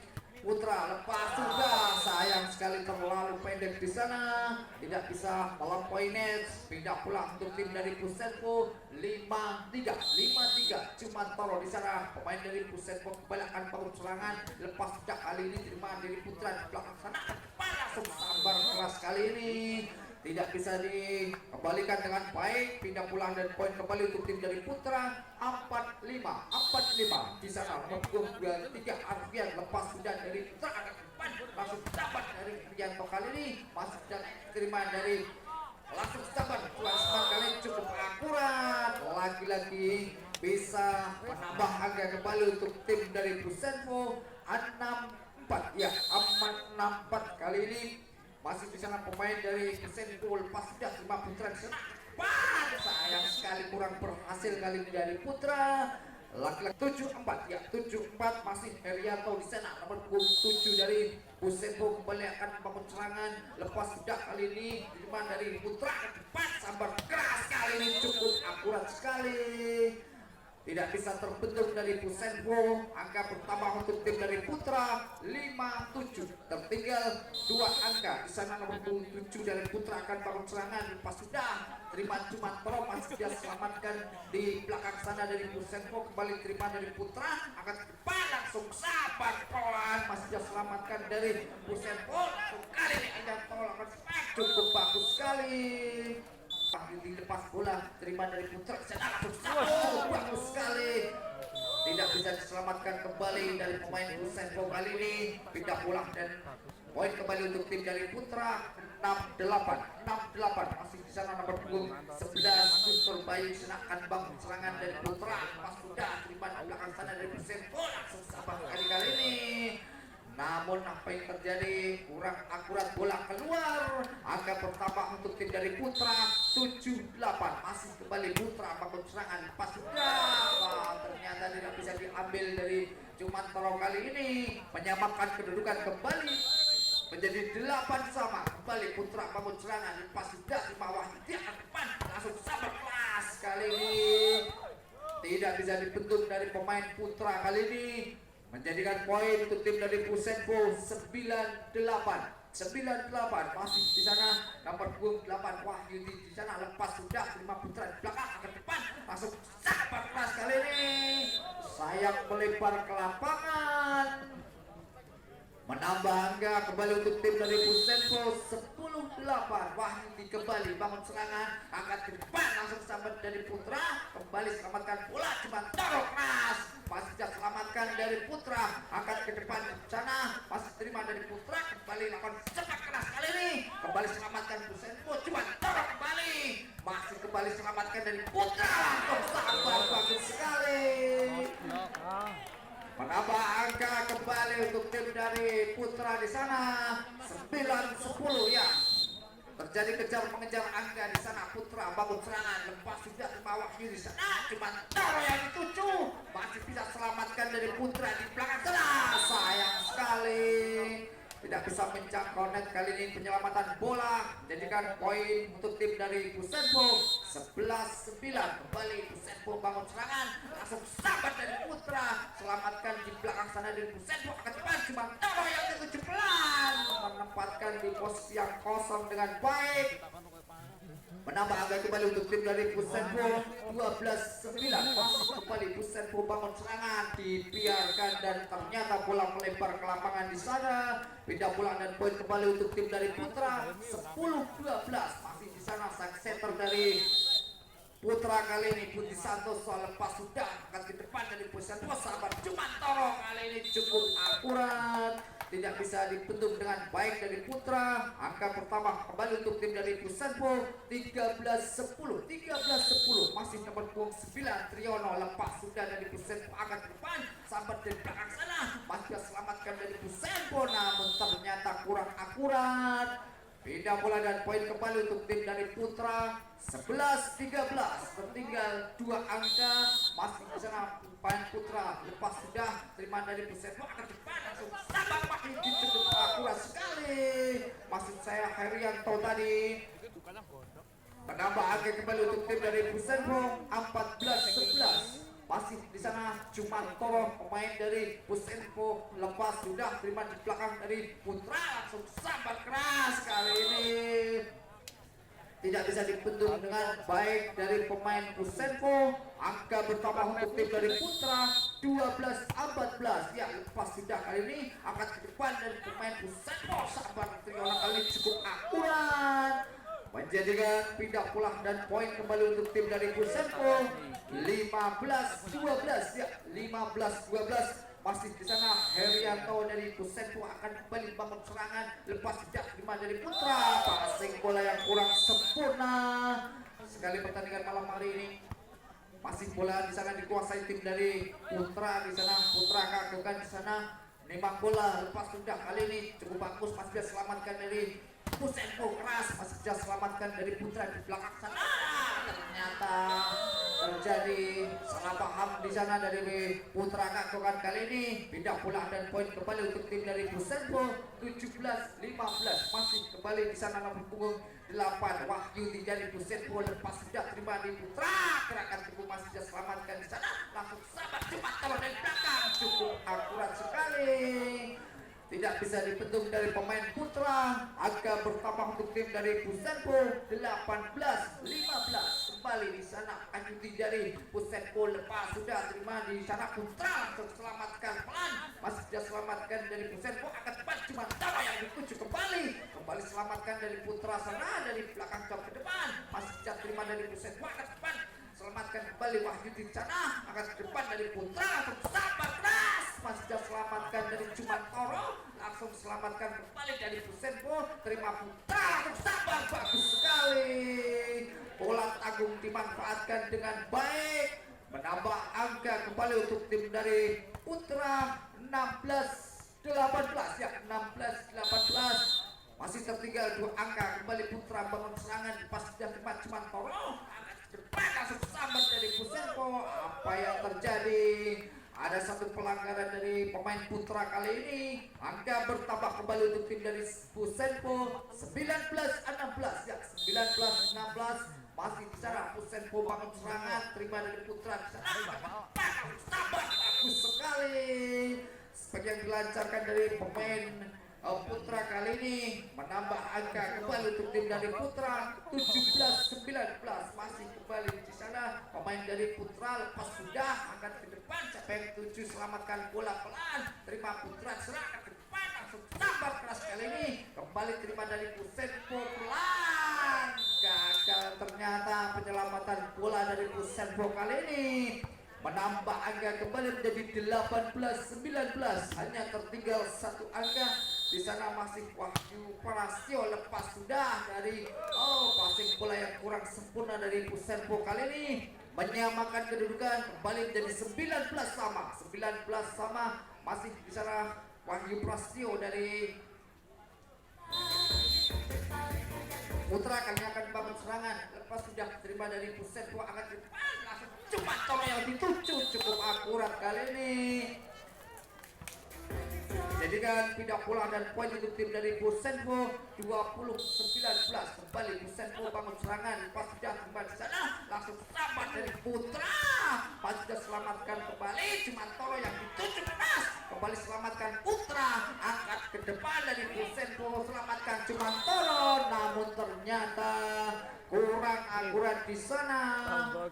Putra. Lepas sudah, sayang sekali terlalu pendek di sana, tidak bisa melampaui net. Pindah pulang untuk tim dari Pusenpo 5-3 Jumantoro di sana. Pemain dari Pusenpo kembali akan bangun serangan. Lepas sudah kali ini terima dari Putra di belakang sana. Langsung sabar keras kali ini, tidak bisa dikembalikan dengan baik. Pindah pulang dan poin kembali untuk tim dari Putra 45 di sana nomor 23 Arfian. Lepas sudah dari Putra akan depan, langsung dapat dari Rianto kali ini masih terima dari langsung sabar Suasman kali ini cukup akurat, lagi-lagi bisa menambah angka kembali untuk tim dari Pusenpo 6-4 ya, 6-4 kali ini masih di sana pemain dari Pusenpo. Lepas sudah terima Putra di sana. Sayang sekali kurang berhasil kali ini dari Putra. Laki-laki 7-4 ya, 7-4 masih Herianto di sana nomor 7 dari Pusenpo kembali akan membangun serangan. Lepas sudah kali ini terima dari Putra ke depan, sabar keras kali ini cukup akurat sekali, tidak bisa terbentuk dari Pusenpo. Angka pertama untuk tim dari Putra 5-7, tertinggal 2 angka di sana nomor 7 dari Putra akan bangun serangan. Lepas sudah terima Jumantoro masih dia selamatkan di belakang sana dari Pusenpo, kembali terima dari Putra akan ke depan, langsung sabar pelan masih dia selamatkan dari Pusenpo. Langsung kali ini Herianto akan cukup bagus sekali. Di lepas bola terima dari Putra, bagus sekali, tidak bisa diselamatkan kembali dari pemain Pusenpo kali ini. Pindah pulang dan poin kembali untuk tim dari Putra 6-8 masih di sana nomor punggung 11 Guntur Bayu akan bangun serangan dari Putra. Pas sudah terima di belakang sana dari Pusenpo, langsung sabar kali ini. Namun apa yang terjadi, kurang akurat bola keluar. Angka pertama untuk tim dari Putra 7-8 masih kembali Putra bangun serangan. Pas sudah ternyata tidak bisa diambil dari Jumantoro kali ini, menyamakan kedudukan kembali menjadi 8 sama. Kembali Putra bangun serangan. Pas sudah di bawah dia ke depan, langsung sabar kelas kali ini, tidak bisa dibentuk dari pemain Putra kali ini, menjadikan poin untuk tim dari Pusenpo 9-8 masih di sana nomor punggung 8 Wahyudi di sana. Lepas sudah terima Putra di belakang ke depan, langsung sabar keras kali ini, sayang melebar ke lapangan. Menambah angka kembali untuk tim dari Pusenpo 10-8. Wahyudi kembali bangun serangan, angkat ke depan, langsung sambat dari Putra, kembali selamatkan bola, cuma taruh keras, masih bisa selamatkan dari Putra, angkat ke depan di sana, masih terima dari Putra, kembali lakukan cepat keras kali ini, kembali selamatkan Pusenpo, cuma taruh kembali, masih kembali selamatkan dari Putra, langsung sabar bagus sekali. Menambah angka kembali untuk tim dari Putra di sana 9-10 ya. Terjadi kejar mengejar angka di sana. Putra bangun serangan, lepas sudah terima Wahyu di sana, cuma Taro yang dituju, masih bisa selamatkan dari Putra di belakang sana. Sayang sekali tidak bisa menjangkau net kali ini. Penyelamatan bola menjadikan poin untuk tim dari Pusenpo 11-9. Kembali Pusenpo bangun serangan, langsung sabar dari Putra, selamatkan di belakang sana dari Pusenpo, akan depan cuma Taro yang dituju pelan, menempatkan di posisi yang kosong dengan baik. menambah angka kembali untuk tim dari Pusenpo 12-9. Masih kembali Pusenpo bangun serangan, dibiarkan dan ternyata bola melebar ke lapangan di sana. Pindah pulang dan poin kembali untuk tim dari Putra 10-12. Masih di sana sang setter dari Putra kali ini Budi Santoso lepas sudah akan ke depan dari Pusenpo. Sahabat Jumantoro kali ini cukup akurat, tidak bisa dibendung dengan baik dari Putra. Angka pertama kembali untuk tim dari Pusenpo 13-10. Masih nomor punggung 9 Triono lepas sudah dari Pusenpo akan ke depan. Sahabat dari belakang sana masih selamatkan dari Pusenpo, namun ternyata kurang akurat. Pindah bola dan poin kembali untuk tim dari Putra 11-13. Tertinggal 2 angka. Masih di sana pemain Putra lepas sudah terima dari Pusenpo akan depan langsung sabar makin cukup akurat sekali. Maksud saya Herianto tadi menambah angka kembali untuk tim dari Pusenpo 14-11. Masih di sana Jumantoro pemain dari Pusenpo lepas sudah terima di belakang dari Putra langsung sambar keras kali ini tidak bisa dibendung dengan baik dari pemain Pusenpo. Angka bertambah untuk tim dari Putra 12-14. Ya lepas sudah kali ini angkat ke depan dari pemain Pusenpo. Sabar Triola kali ini cukup akurat menjadikan pindah pulang dan poin kembali untuk tim dari Pusenpo 15-12. Ya 15-12. Masih di sana Herianto dari Pusenpo akan kembali bangun serangan lepas tidak terima dari Putra. Passing bola yang kurang sempurna sekali pertandingan malam hari ini. Masih bola di sana dikuasai tim dari Putra. Di sana Putra kagukan di sana menembak bola lepas sudah kali ini cukup bagus. Masih bisa selamatkan dari Pusenpo keras, masih bisa selamatkan dari Putra di belakang sana. Ternyata terjadi salah paham di sana dari Putra Kakokan kali ini. Pindah pulang dan poin kembali untuk tim dari Pusenpo 17-15. Masih kembali di sana nomor punggung 8 Wahyu dari Pusenpo lepas sudah terima di Putra. Gerakan tubuh masih bisa selamatkan di sana. Langsung sabar cuma kalau dari belakang cukup akurat sekali. Tidak bisa dibendung dari pemain Putra. Angka bertambah untuk tim dari Pusenpo 18-15. Kembali di sana Anyuti dari Pusenpo lepas sudah terima di sana Putra langsung selamatkan pelan. Masih tidak selamatkan dari Pusenpo akan depan cuma Tara yang dituju kembali selamatkan dari Putra sana dari belakang ke depan. Masih tidak terima dari Pusenpo akan depan selamatkan kembali Wahyu di sana akan ke depan dari Putra langsung sabar keras. Masih tidak selamatkan dari Jumantoro langsung selamatkan kembali dari Pusenpo terima Putra langsung sabar bagus sekali. Bola tanggung dimanfaatkan dengan baik menambah angka kembali untuk tim dari Putra 16-18 ya 16-18. Masih tertinggal 2 angka kembali Putra bangun serangan pas sudah tempat Jumantoro depan langsung sambat dari Pusenpo. Apa yang terjadi? Ada satu pelanggaran dari pemain Putra kali ini. Angka bertambah kembali untuk tim dari Pusenpo 19-16 ya 19-16. Masih di sana Pusenpo bangun serangan terima dari Putra di sana. Sambat bagus sekali. Seperti yang dilancarkan dari pemain Putra kali ini menambah angka kembali untuk tim dari Putra 17-19. Masih kembali di sana pemain dari Putra lepas sudah angkat ke depan siapa yang tuju selamatkan bola pelan terima Putra serang ke depan langsung sabar keras kali ini kembali terima dari Pusenpo pelan gagal ternyata penyelamatan bola dari Pusenpo kali ini menambah angka kembali menjadi 18-19. Hanya tertinggal 1 angka. Di sana masih Wahyu Prastio lepas sudah dari passing bola yang kurang sempurna dari Pusenpo kali ini menyamakan kedudukan kembali menjadi 19 sama. Masih di sana Wahyu Prastio dari Putra kali akan bangun serangan lepas sudah terima dari Pusenpo akan ke depan langsung cuma tolong yang dituju cukup akurat kali ini jadikan pindah pulang dan poin untuk tim dari Pusenpo 20-19. Kembali Pusenpo bangun serangan lepas sudah terima di sana langsung sabar dari Putra pas sudah selamatkan kembali cuma tolong yang dituju keras kembali selamatkan Putra, angkat ke depan dari Pusenko, selamatkan Cumantoro, namun ternyata kurang akurat di sana.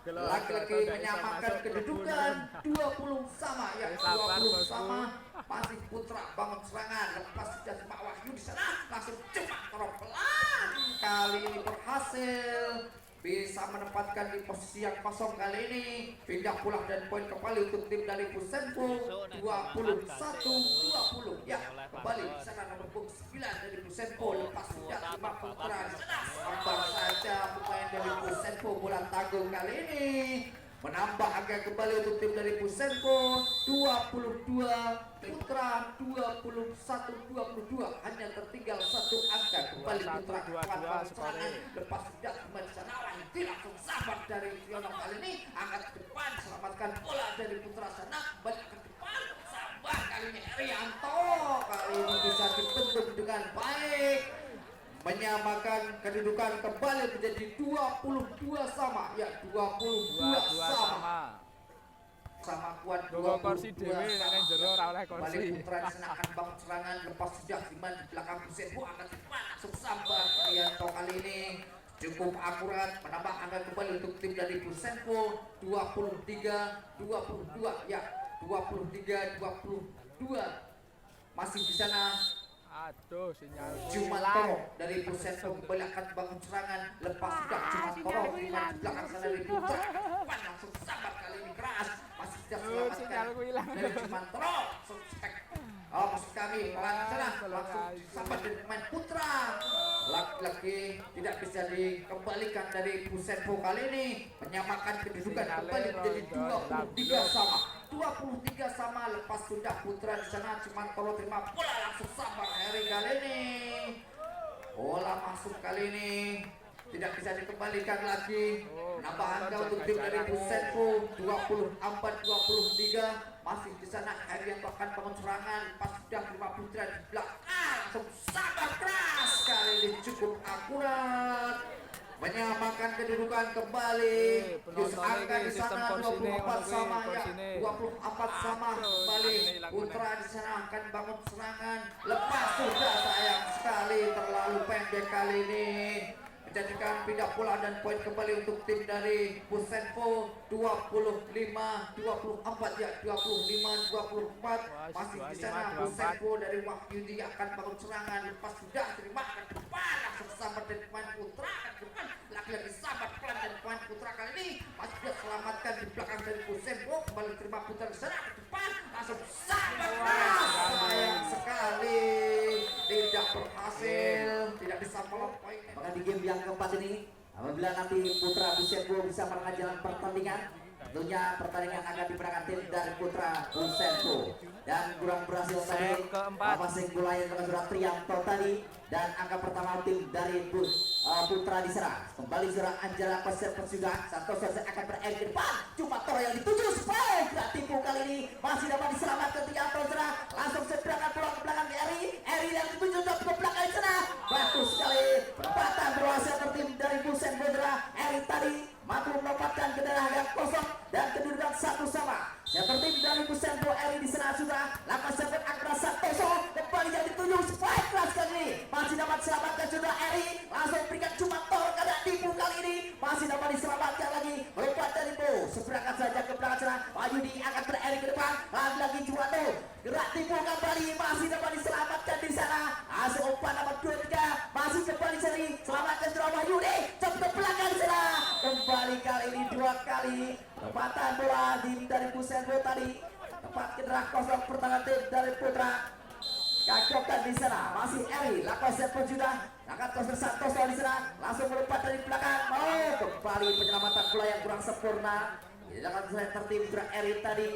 Lagi-lagi menyamakan kedudukan 20 sama ya, 20 sama. Masih Putra bangun serangan, lepas sudah Pak Wahyu di sana, langsung Cumantoro pelan kali ini berhasil bisa menempatkan di posisi yang kosong kali ini. Pindah pulang dan poin kembali untuk tim dari Pusenko 21-20 ya, kembali di sana nomor punggung 9 dari Pusenko, lepas sudah terima Putra di sana, sambar saja pemain dari Pusenko. Bola tanggung kali ini menambah angka kembali untuk tim dari Pusenko 22, Putra 21-22, hanya tertinggal satu angka. Kembali Putra kuat serangan, lepas sudah kembali sana Wahyu langsung sabar dari Fiono kali ini, angkat ke depan, selamatkan bola dari Putra sana, balik ke depan, sabar kali ini Herianto, kali ini bisa dibentuk dengan baik, menyamakan kedudukan kembali menjadi 22 sama ya, 22 sama kuat 22 sama. Kembali Putra disenangkan bangun serangan, lepas sudah Diman di belakang Pusenko, angkat depan langsung sambar Herianto kali ini cukup akurat, menambah angka kembali untuk tim dari Pusenko 23-22 ya, 23-22 masih di sana. Aduh, sinyal Cumantoro dari Pusenko kembali akan bangun serangan, lepas sudah Cumantoro di belakang sana dari Putra, langsung sabar kali ini keras, masih tidak selamatkan dari Cumantoro, suspek. Oh, maksud kami pelan sana, langsung sabar dari pemain Putra. Lagi-lagi tidak bisa dikembalikan dari Pusenko kali ini, menyamakan kedudukan kembali menjadi 23 sama. 23 sama, lepas sudah Putra di sana, Cumantoro terima bola langsung sabar Heri kali ini. Bola masuk kali ini, tidak bisa dikembalikan lagi. Nambah angka untuk tim dari Pusenko 24-23, masih di sana Herianto akan bangun serangan, pas sudah terima Putra di belakang, langsung sabar keras kali ini cukup akurat, menyamakan kedudukan kembali. Jus angka di sana 24 sama ya, 24 sama kembali. Putra di sana akan bangun serangan, lepas sudah sayang sekali terlalu pendek kali ini, menjadikan pindah bola dan poin kembali untuk tim dari Pusenko 25-24 ya, 25-24 masih di sana. Pusenko dari Wahyudi akan bangun serangan, lepas sudah terima ke depan, langsung sambar dari pemain Putra ke depan, lagi-lagi sabar pelan dari pemain Putra kali ini, masih sudah selamatkan di belakang dari Pusenko, kembali terima Putra di sana ke depan, langsung sabar keras, sayang sekali tidak berhasil, tidak bisa melampaui. Maka di game yang keempat ini, apabila nanti Putra Pusenko bisa memenangkan jalan pertandingan, tentunya pertandingan akan dimenangkan tim dari Putra Pusenko. Dan kurang berhasil tadi passing bola yang sudah Trianto tadi, dan angka pertama tim dari Putra di sana. Kembali sudah Anjala Pasir Persudah, Santoso akan berada di depan, Cumantoro yang dituju supaya tidak tipu kali ini, masih dapat diselamatkan Trianto sana, langsung seberangan pulang ke belakang Eri yang dituju ke belakang di sana, bagus sekali penempatan berhasil tertim dari Pusenko. Eri tadi mampu menempatkan kendaraan yang kosong dan kedudukan satu sama. Yang tertib dari Pusenko, Eri di sana sudah lakukan servet Akra Santoso, kembali yang dituju spike keras kali ini, masih dapat diselamatkan sudah Eri, langsung berikan Cumantoro kada tipu kali ini, masih dapat diselamatkan lagi, melompat dari Bo, seberangkat saja ke belakang sana, Wahyudi akan Eri ke depan, lagi Cumantoro, gerak tipu kembali, masih dapat diselamatkan di sana, langsung umpan nomor 23, masih kembali seri, selamatkan sudah Wahyudi, cepat ke belakang di sana, kembali kali ini dua kali, tempatan bola dari Pusenko tadi, tempat kendaraan kosong pertahanan tim dari Putra. Kagokan di sana, masih Eri, lakukan serve sudah, angkat Koster Santoso di sana, langsung melompat dari belakang, kembali penyelamatan bola yang kurang sempurna. Dilakukan saya tertib sudah Eri tadi,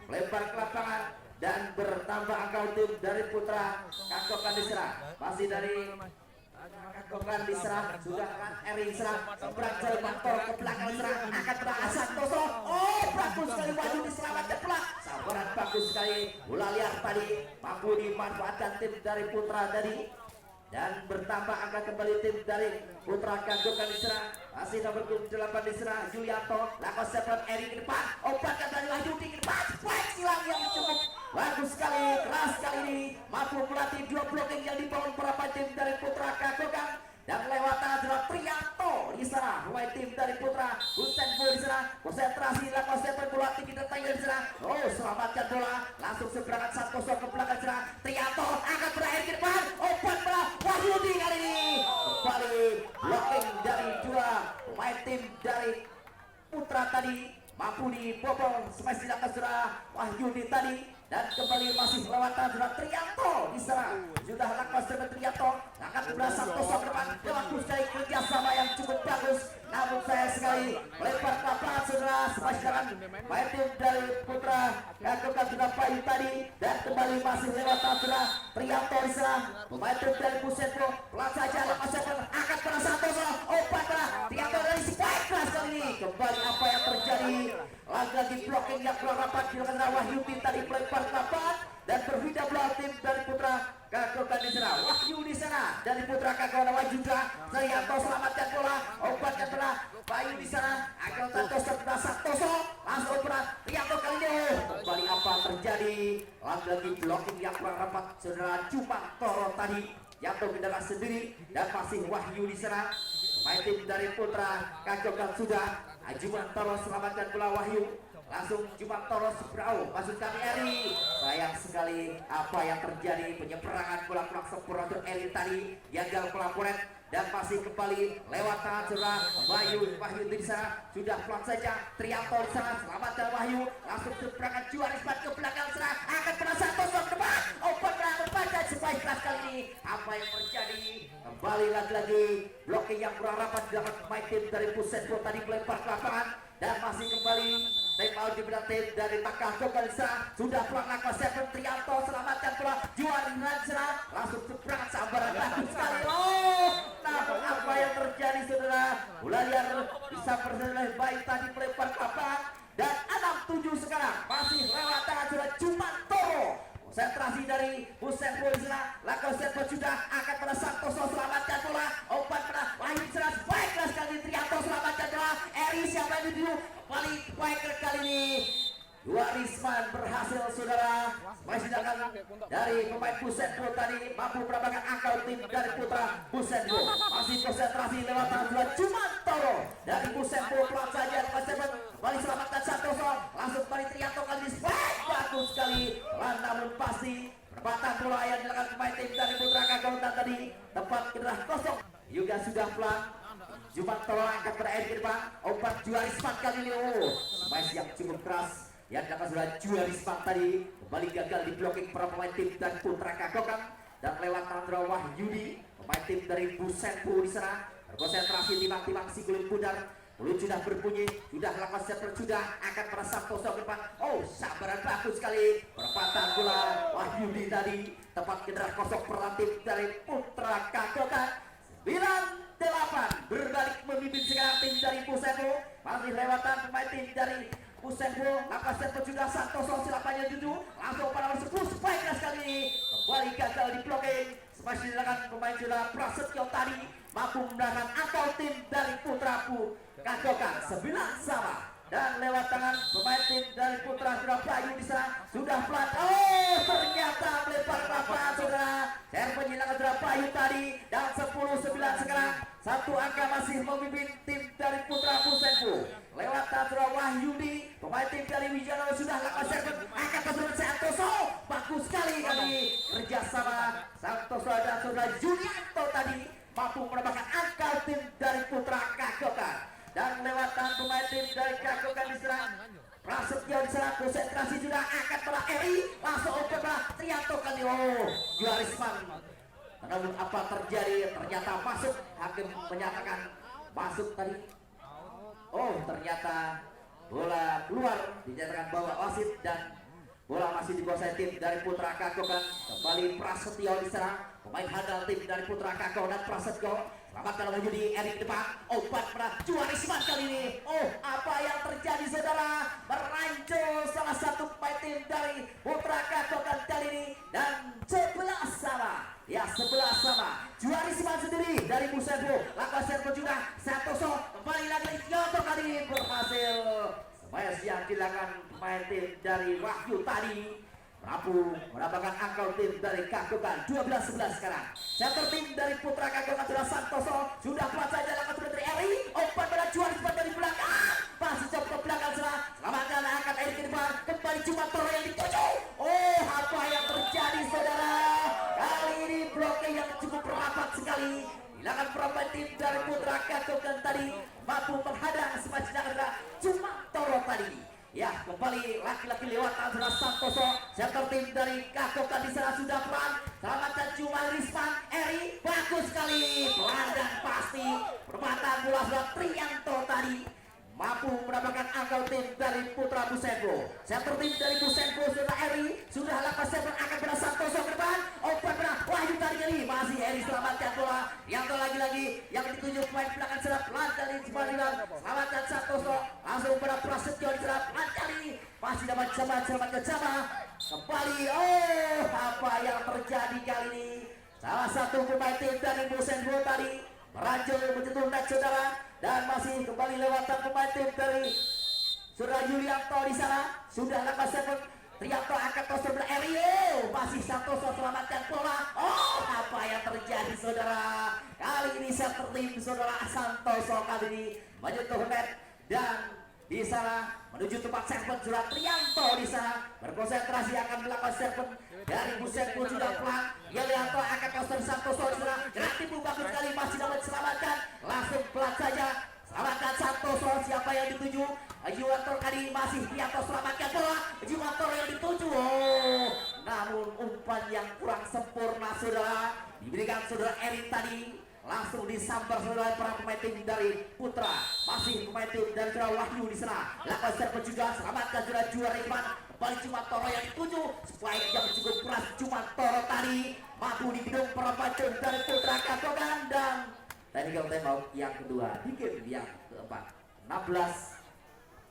melempar ke lapangan dan bertambah angka tim dari Putra. Kagokan di sana, masih dari Kagokan di sana, sudah kan Eri di sana, seberang dari Mantoro ke belakang serang, akan berangkat Santoso, bagus sekali Wahyu diselamatkan pula, sabaran bagus sekali, bola liar tadi mampu dimanfaatkan tim dari Putra tadi, dan bertambah angka kembali tim dari Putra. Kagokan di sana, masih nomor 8 di sana Julianto, lakukan serve Eri ke depan, obatkan dari Wahyudi ke depan, spike silang yang cukup bagus sekali, selamatkan bola, langsung seberangan Santoso ke belakang serang. Trianto akan berakhir ke depan, umpan bola Wahyudi kali ini kembali blocking dari dua pemain tim dari Putra tadi, mampu dibobol smash dilakukan sudah Wahyudi tadi, dan kembali masih lewatan sudah Trianto di sana. Sudah lakukan sudah Trianto angkat bola Santoso ke depan, bagus sekali kerjasama yang cukup bagus. Namun saya sekali melempar ke lapangan saudara, smash sekarang main tim dari Putra lakukan sudah Bayu tadi, dan kembali masih lewatan sudah Trianto di sana. Pemain tim dari Pusetro pelan saja lepas akan pada Santoso, umpan pada Trianto dari si baik keras kali ini. Kembali apa yang terjadi, lagi blocking yang kurang rapat dilakukan Wahyudi tadi, melempar ke lapangan dan berpindah bola tim dari Putra Kakokan di sana. Wahyu di sana dari Putra Kakokan juga. Trianto selamatkan bola, umpankan bola Bayu di sana. Akan Santoso langsung bola Trianto kali ini. Kembali apa terjadi, lagi blocking yang kurang rapat saudara Jumantoro tadi yang bergerak sendiri, dan masih Wahyu di sana. Pemain tim dari Putra Kakokan sudah. Jumantoro selamatkan bola Wahyu, langsung Jumantoro Sebrau masuk kami Eri. Sayang sekali apa yang terjadi, penyeberangan bola kurang sempurna untuk Eri tadi, gagal pelaporan, dan masih kembali lewat tangan saudara Wahyu di sana. Sudah pelan saja Trianto di sana, selamatkan Wahyu, langsung seberangan Juarisman ke belakang sana, akan pernah Santoso ke depan, open berbaca sebaik kelas kali ini. Apa yang terjadi, kembali lagi blocking yang kurang rapat dilakukan pemain tim dari Pusetro tadi, melempar ke lapangan, dan masih kembali time out di belakang tim dari Takah Kokalisa. Sudah pelan lakukan Seven Trianto, selamatkan bola Juarisman sana, langsung seberangan sambaran bagus sekali. Namun apa yang terjadi saudara, bola liar bisa berjalan baik tadi, melempar ke lapangan, dan 6-7 sekarang masih lewat tangan saudara Jumantoro. Konsentrasi dari Pusetro di sana, lakukan Seven sudah akan pada Santoso, selamatkan bola, umpan pada Wahyu di sana, baik kelas kali ini Trianto, selamatkan bola Eri, siapa yang dulu paling baik kali ini. Juarisman berhasil saudara, masih datang dari pemain Pusetro tadi, mampu mendapatkan angka tim dari Putra Pusetro. Masih konsentrasi lewat tangan Jumantoro dari Pusetro, pelan saja lepas Seven, kembali selamatkan Santoso, langsung kembali Trianto kali ini, bagus sekali, namun pasti perempatan bola yang dilakukan pemain tim dari Putra Kakotan tadi, tempat kedah kosong juga sudah pelan. Jumantoro angkat berakhir ke depan, umpan Juarisman kali ini, smash yang cukup keras yang dilakukan sudah Juarisman tadi, kembali gagal di blocking para pemain tim dan Putra Kakokan, dan lewat Tandra Wahyudi pemain tim dari Pusetro di sana berkonsentrasi timang-timang si kulit pudar. Mulut sudah berbunyi, sudah lakukan setter, sudah akan pada Santoso ke depan. Sabaran bagus sekali, perempatan bola Wahyudi tadi, tempat kendaraan kosong perlatif dari Putra Kakokan. 9-8 berbalik memimpin sekarang tim dari Pusetro, masih lewatan pemain tim dari Pusetro, lakukan setter sudah Santoso, silapannya tuju, langsung pada nomor 10, spike sekali ini, kembali gagal di blocking. Masih dilakukan pemain sudah Prasetyo tadi, mampu menangkan atau tim dari Putra Kakokan 9 sama, dan lewat tangan pemain tim dari Putra sudah Bayu di sana, sudah pelan, ternyata melempar lapangan saudara. Saya penyilangan sudah Bayu tadi, dan 10-9 sekarang, satu angka masih memimpin tim dari Putra Pusetro. Lewat tangan sudah Wahyudi, pemain tim dari Wijaya sudah lakukan serve, angkat ke Santoso, bagus sekali kali kerjasama Santoso dan saudara Julianto tadi, mampu mendapatkan angka tim dari Putra Kakokan. Dan lewat tangan pemain tim dari Kakokan diserang Prasetyo di sana, konsentrasi sudah akan pada Eri, langsung open pada Trianto kali. Juarisman, namun apa terjadi, ternyata masuk, hakim menyatakan masuk tadi. Ternyata bola keluar, dinyatakan bahwa wasit, dan bola masih dikuasai tim dari Putra Kakokan. Kembali Prasetyo di sana, pemain handal tim dari Putra Kakokan dan Prasetyo. Selamatkan lagi di Erik depan, umpan pada Juarisman kali ini. Apa yang terjadi saudara, merancul salah satu pemain tim dari Putra Kakokan kali ini, dan 11 sama. Ya, 11 sama. Juarisman sendiri dari Pusetro, lakukan serve juga Santoso, kembali lagi Nyoto kali ini berhasil. Smash yang dilakukan pemain tim dari Wahyu tadi, mampu mendapatkan angka tim dari Kakokan 12-11 sekarang. Center tim dari Putra Kakokan sudah Santoso, sudah pelan saja lakukan sudah dari Eri, umpan pada Juarisman dari belakang, masih coba ke belakang sana. Selamatkan angkat Eri ke depan, kembali Jumantoro yang dituju. Oh, apa yang terjadi saudara? Kali ini bloknya yang cukup rapat sekali. Hilangan perempuan tim dari Putra Kakokan tadi mampu menghadang semacam adalah Jumantoro tadi. Ya, kembali laki-laki lewat adalah Santoso. Center tim dari Kakokan di sana sudah pelan. Selamatkan Jumal Risman, Eri bagus sekali. Pelan dan pasti. Permata bola sudah Trianto tadi mampu mendapatkan angka tim dari Putra Busenko. Center tim dari Busenko sudah Eri, sudah lakukan server akan pada Santoso ke depan. Open benar, Wahyu tadi kali masih Eri selamatkan bola. Yang lagi-lagi yang dituju pemain belakang serap pelan dari Jepang. Selamatkan Santoso, langsung pada Prasetyo di serap pelan kali. Masih dapat selamat ke Jama. Kembali, oh apa yang terjadi kali ini? Salah satu pemain tim dari Busenko tadi Ranjol menyentuh net saudara, dan masih kembali lewatan pemain tim dari Saudara Yulianto di sana. Sudah lakukan server Trianto akan tos sebelah Erio, masih Santoso selamatkan bola. Oh, apa yang terjadi saudara? Kali ini server tim saudara Santoso kali ini menyentuh net, dan di sana menuju tempat server saudara Trianto di sana berkonsentrasi akan melakukan server dari Busenko sudah pelan. Yulianto akan tos dari Santoso di sana. Gerak tipu bagus sekali, masih dapat selamatkan. Langsung pelan saja. Selamatkan Santoso, siapa yang dituju? Juwanto tadi masih Trianto selamatkan bola. Juwanto yang dituju. Oh, namun umpan yang kurang sempurna saudara diberikan saudara Erin tadi. Langsung disambar saudara para pemain tim dari Putra. Masih pemain tim dari saudara Wahyu di sana. Lakukan serve juga, selamatkan saudara Juara Iman. Kembali Jumantoro yang dituju. Spike yang cukup keras Jumantoro tadi mampu dibendung para pemain tim dari Putra Kakokan. Dan tadi kalau saya mau yang kedua di game yang keempat 16-13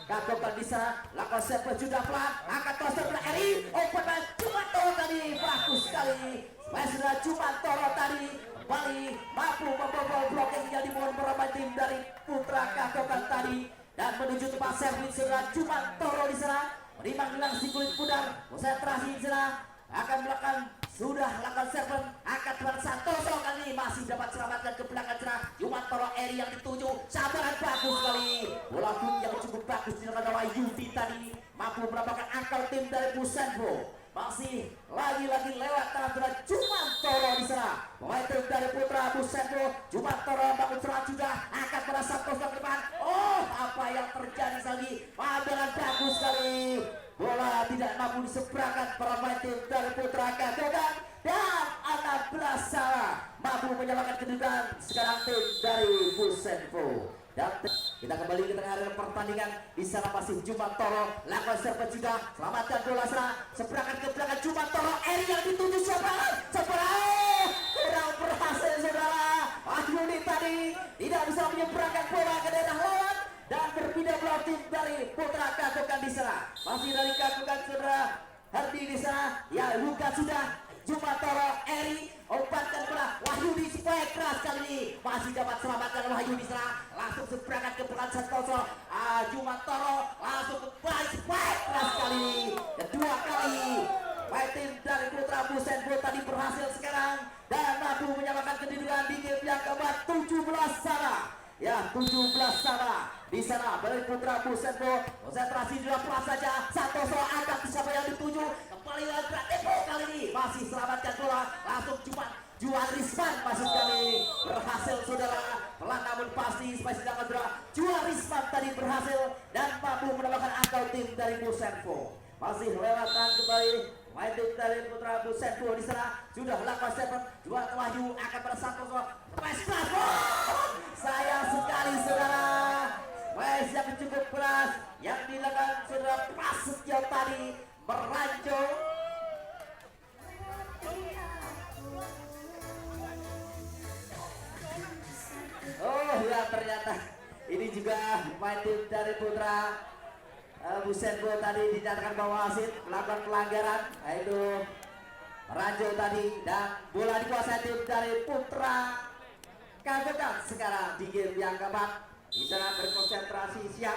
Kakokan bisa lakukan serve juga pelan, angkat toss dari Eri, open by Jumantoro tadi bagus sekali. Sudah Jumantoro tadi kembali mampu membobol blocking yang dimohon para tim dari Putra Kakokan tadi, dan menuju tempat servis sudah Jumantoro di sana menimbang si kulit pudar. Konsentrasi di sana akan melakukan sudah lakukan server angkat pada Santoso kali ini masih dapat selamatkan ke belakang cerah. Jumantoro Eri yang dituju, sabaran bagus sekali. Bola pun yang cukup bagus dilakukan oleh Yudi tadi mampu mendapatkan angka tim dari Busenko. Masih lagi-lagi lewat tangan Jumantoro di sana. Pemain tim dari Putra Busenko. Jumantoro bangun serang juga angkat pada Santoso ke depan. Oh, apa yang terjadi lagi? Sabaran bagus sekali. Bola tidak mampu diseberangkan para pemain tim dari Putra Kakokan, dan anak salah mampu menyelamatkan kedudukan sekarang tim dari Busenko. Dan kita kembali ke tengah area pertandingan. Di sana masih Jumantoro lakukan serve juga, selamatkan bola sana, seberangkan ke belakang Jumantoro. Eri yang dituju siapa? Kurang berhasil saudara. Ahyuni tadi tidak bisa menyeberangkan bola ke daerah lawan, dan berpindah bola tim dari Putra Kakokan di sana. Masih dari Kakokan saudara Hardi di sana. Ya, Luka sudah. Jumantoro Eri obatkan bola. Wahyu di spike keras kali ini masih dapat selamatkan Wahyu di sana. Langsung seberangkan ke belakang Santoso. Jumantoro langsung kembali spike keras kali ini. Kedua kali pemain tim dari Putra Busenko tadi berhasil sekarang, dan mampu menyamakan kedudukan di game yang keempat 17 sama. Ya, 17 sama. Di sana dari Putra Busenko konsentrasi juga pelan saja. Santoso angkat siapa yang dituju, kembali lagi kali ini masih selamatkan bola. Langsung cuma Juan Risman masuk kali berhasil saudara, pelan namun pasti spesial saudara. Juan Risman tadi berhasil dan mampu mendapatkan angka tim dari Busenko. Masih lewatan kembali main tim dari Putra Busenko di sana. Sudah lakukan serve Juan Wahyu akan pada Santoso. Sayang sekali saudara. Wes yang cukup keras yang dilakukan saudara Prasetyo tadi merancung. Oh ya, ternyata ini juga pemain tim dari Putra Busenko tadi dinyatakan bahwa wasit melakukan pelanggaran, yaitu merancung tadi, dan bola dikuasai tim dari Putra Kakokan sekarang di game yang keempat. Di sana berkonsentrasi siap.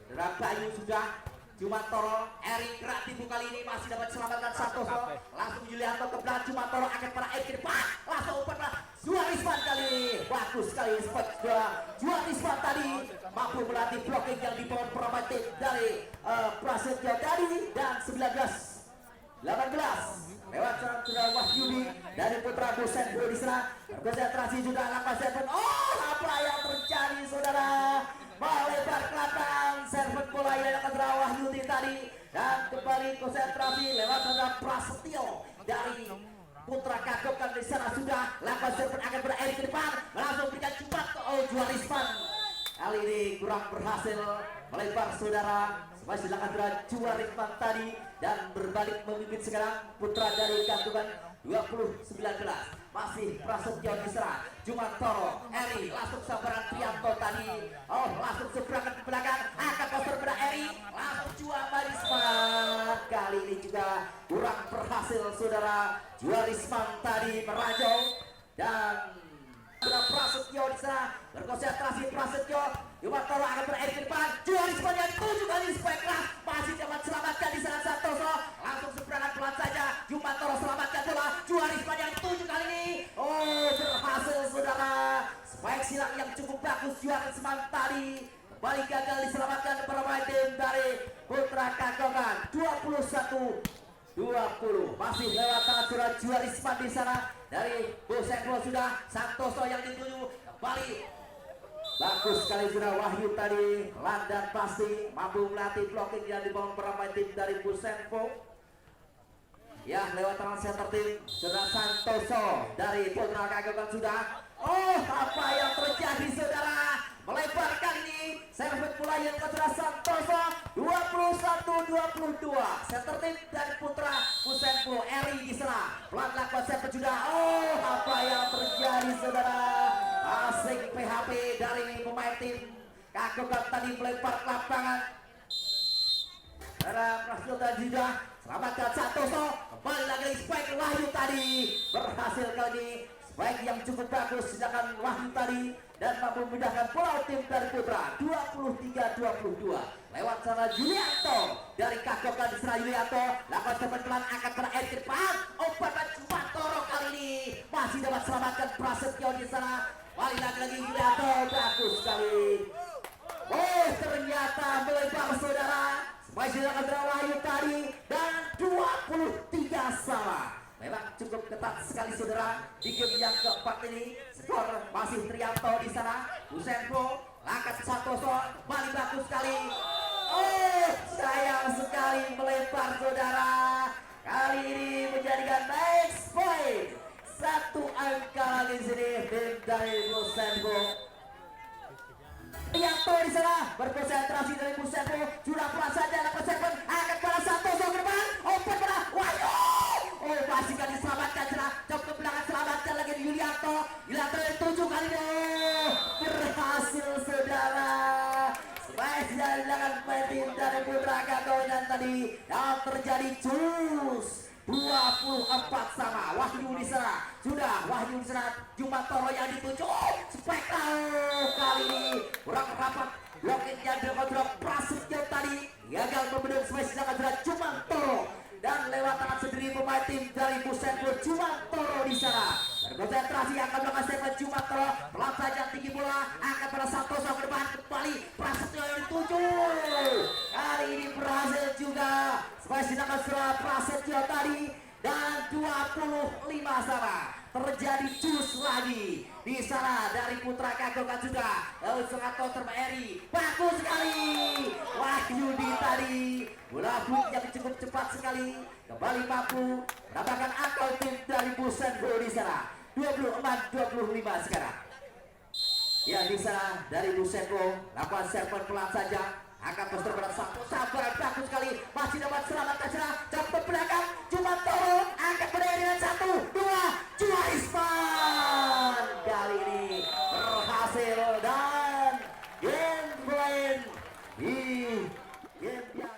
Saudara Bayu sudah. Jumantoro, Eri gerak tipu kali ini masih dapat selamatkan Santoso. Langsung Yulianto ke belakang Jumantoro akan pada Eri ke depan. Langsung umpan Juarisman kali bagus sekali spot Juarisman tadi mampu melatih blocking yang dibawa promotif dari Prasetyo tadi dan 18 lewat serang sudah Wahyudi dari Putra Busenbo di sana konsentrasi juga langkah serven. Oh, apa yang terjadi saudara, melebar ke belakang serven bola yang akan Wahyudi tadi dan kembali konsentrasi lewat serang Prasetyo dari Putra Kagokan di sana sudah langkah serven akan berakhir ke depan langsung berikan cepat ke Juarisman. Kali ini kurang berhasil melebar saudara. Masih dilakukan Juarisman tadi dan berbalik memimpin sekarang Putra dari Kantungan 20-19. Masih Prasetyo diserang Jumantoro Eri langsung sambaran Trianto tadi. Oh, langsung seberangan ke belakang akan poster pada Eri langsung Juarisman. Kali ini juga kurang berhasil saudara. Juarisman tadi merajau dan sudah Prasetyo di sana berkonsentrasi. Prasetyo Jumantoro akan berakhir ke depan. Juarisman yang dituju kali spike keras masih dapat selamatkan di sana Santoso langsung seberangan pelan saja. Jumantoro selamatkan bola. Juarisman yang dituju kali ini. Oh, berhasil saudara. Spike silang yang cukup bagus Juarisman tadi kembali gagal diselamatkan pemain tim dari Putra Kagokan 21-20. Masih lewat tangan surat Juarisman di sana dari Busenbo sudah Santoso yang dituju kembali. Bagus sekali sudah Wahyu tadi landan pasti mampu melatih blocking yang dibangun pemain tim dari Busenbo. Ya, lewat tangan center tim sudah Santoso dari Putra Kagokan sudah. Oh, apa yang terjadi saudara, melebar kali ini servis bola yang sudah Santoso 21-22. Center tim dari Putra Busenbo Eri di sana pelan lakukan servis sudah. Oh, apa yang terjadi saudara, asik PHP dari pemain tim Kagokan tadi melebar ke lapangan. Ada Prasetyo tadi juga selamatkan Santoso kembali lagi spike Wahyu tadi berhasil kali ini spike yang cukup bagus sedangkan Wahyu tadi dan mampu memindahkan bola tim dari Putra 23-22 lewat sana Julianto dari Kagokan di sana. Julianto lakukan cepat pelan akan berakhir ke depan. Umpan Jumantoro kali ini masih dapat selamatkan Prasetyo di sana. Kembali lagi Julianto bagus sekali. Oh, ternyata melebar saudara. Masih akan Wahyu tadi dan 23 sama. Memang cukup ketat sekali saudara di game yang keempat ini. Skor masih Trianto di sana. Busenbo langkah Santoso kembali bagus sekali. Oh, sayang sekali melebar saudara. Kali ini menjadikan next point. Satu angka lagi sini tim dari Busenbo. Trianto di sana berkonsentrasi dari Busenbo sudah pelan saja lakukan serven akan pada Santoso ke depan. Open pada Wahyu. Oh, masih kan diselamatkan sana. Jauh ke belakang selamatkan lagi Yulianto. Yulianto yang 7 kali ini berhasil saudara. Smash dari belakang tim dari Putra Kagokan tadi yang terjadi cus 24 sama. Wahyu di sana sudah Wahyu di sana. Jumantoro yang dituju spektakuler kali ini kurang rapat blocking yang dilakukan Prasetyo tadi gagal membendung smash dengan Jumantoro dan lewat tangan sendiri pemain tim dari Busenbo. Jumantoro di sana berkonsentrasi akan melakukan serve. Jumantoro pelan saja tinggi bola akan pada Santoso ke depan. Kembali Prasetyo yang dituju kali ini berhasil juga smash dengan Prasetyo tadi dan 25 sama. Terjadi cus lagi di sana dari Putra Kagokan juga. Lalu sangat counter Eri bagus sekali. Wahyudi tadi bola yang cukup cepat sekali kembali mampu menambahkan akal tim dari Busenbo di sana 24-25 sekarang. Ya, di sana dari Busenbo lakukan server pelan saja akan poster pada satu sabar bagus sekali masih dapat selamatkan sana. Jam ke belakang Jumantoro akan berdiri dengan 1, 2 Juarisman kali ini berhasil dan game point di game yang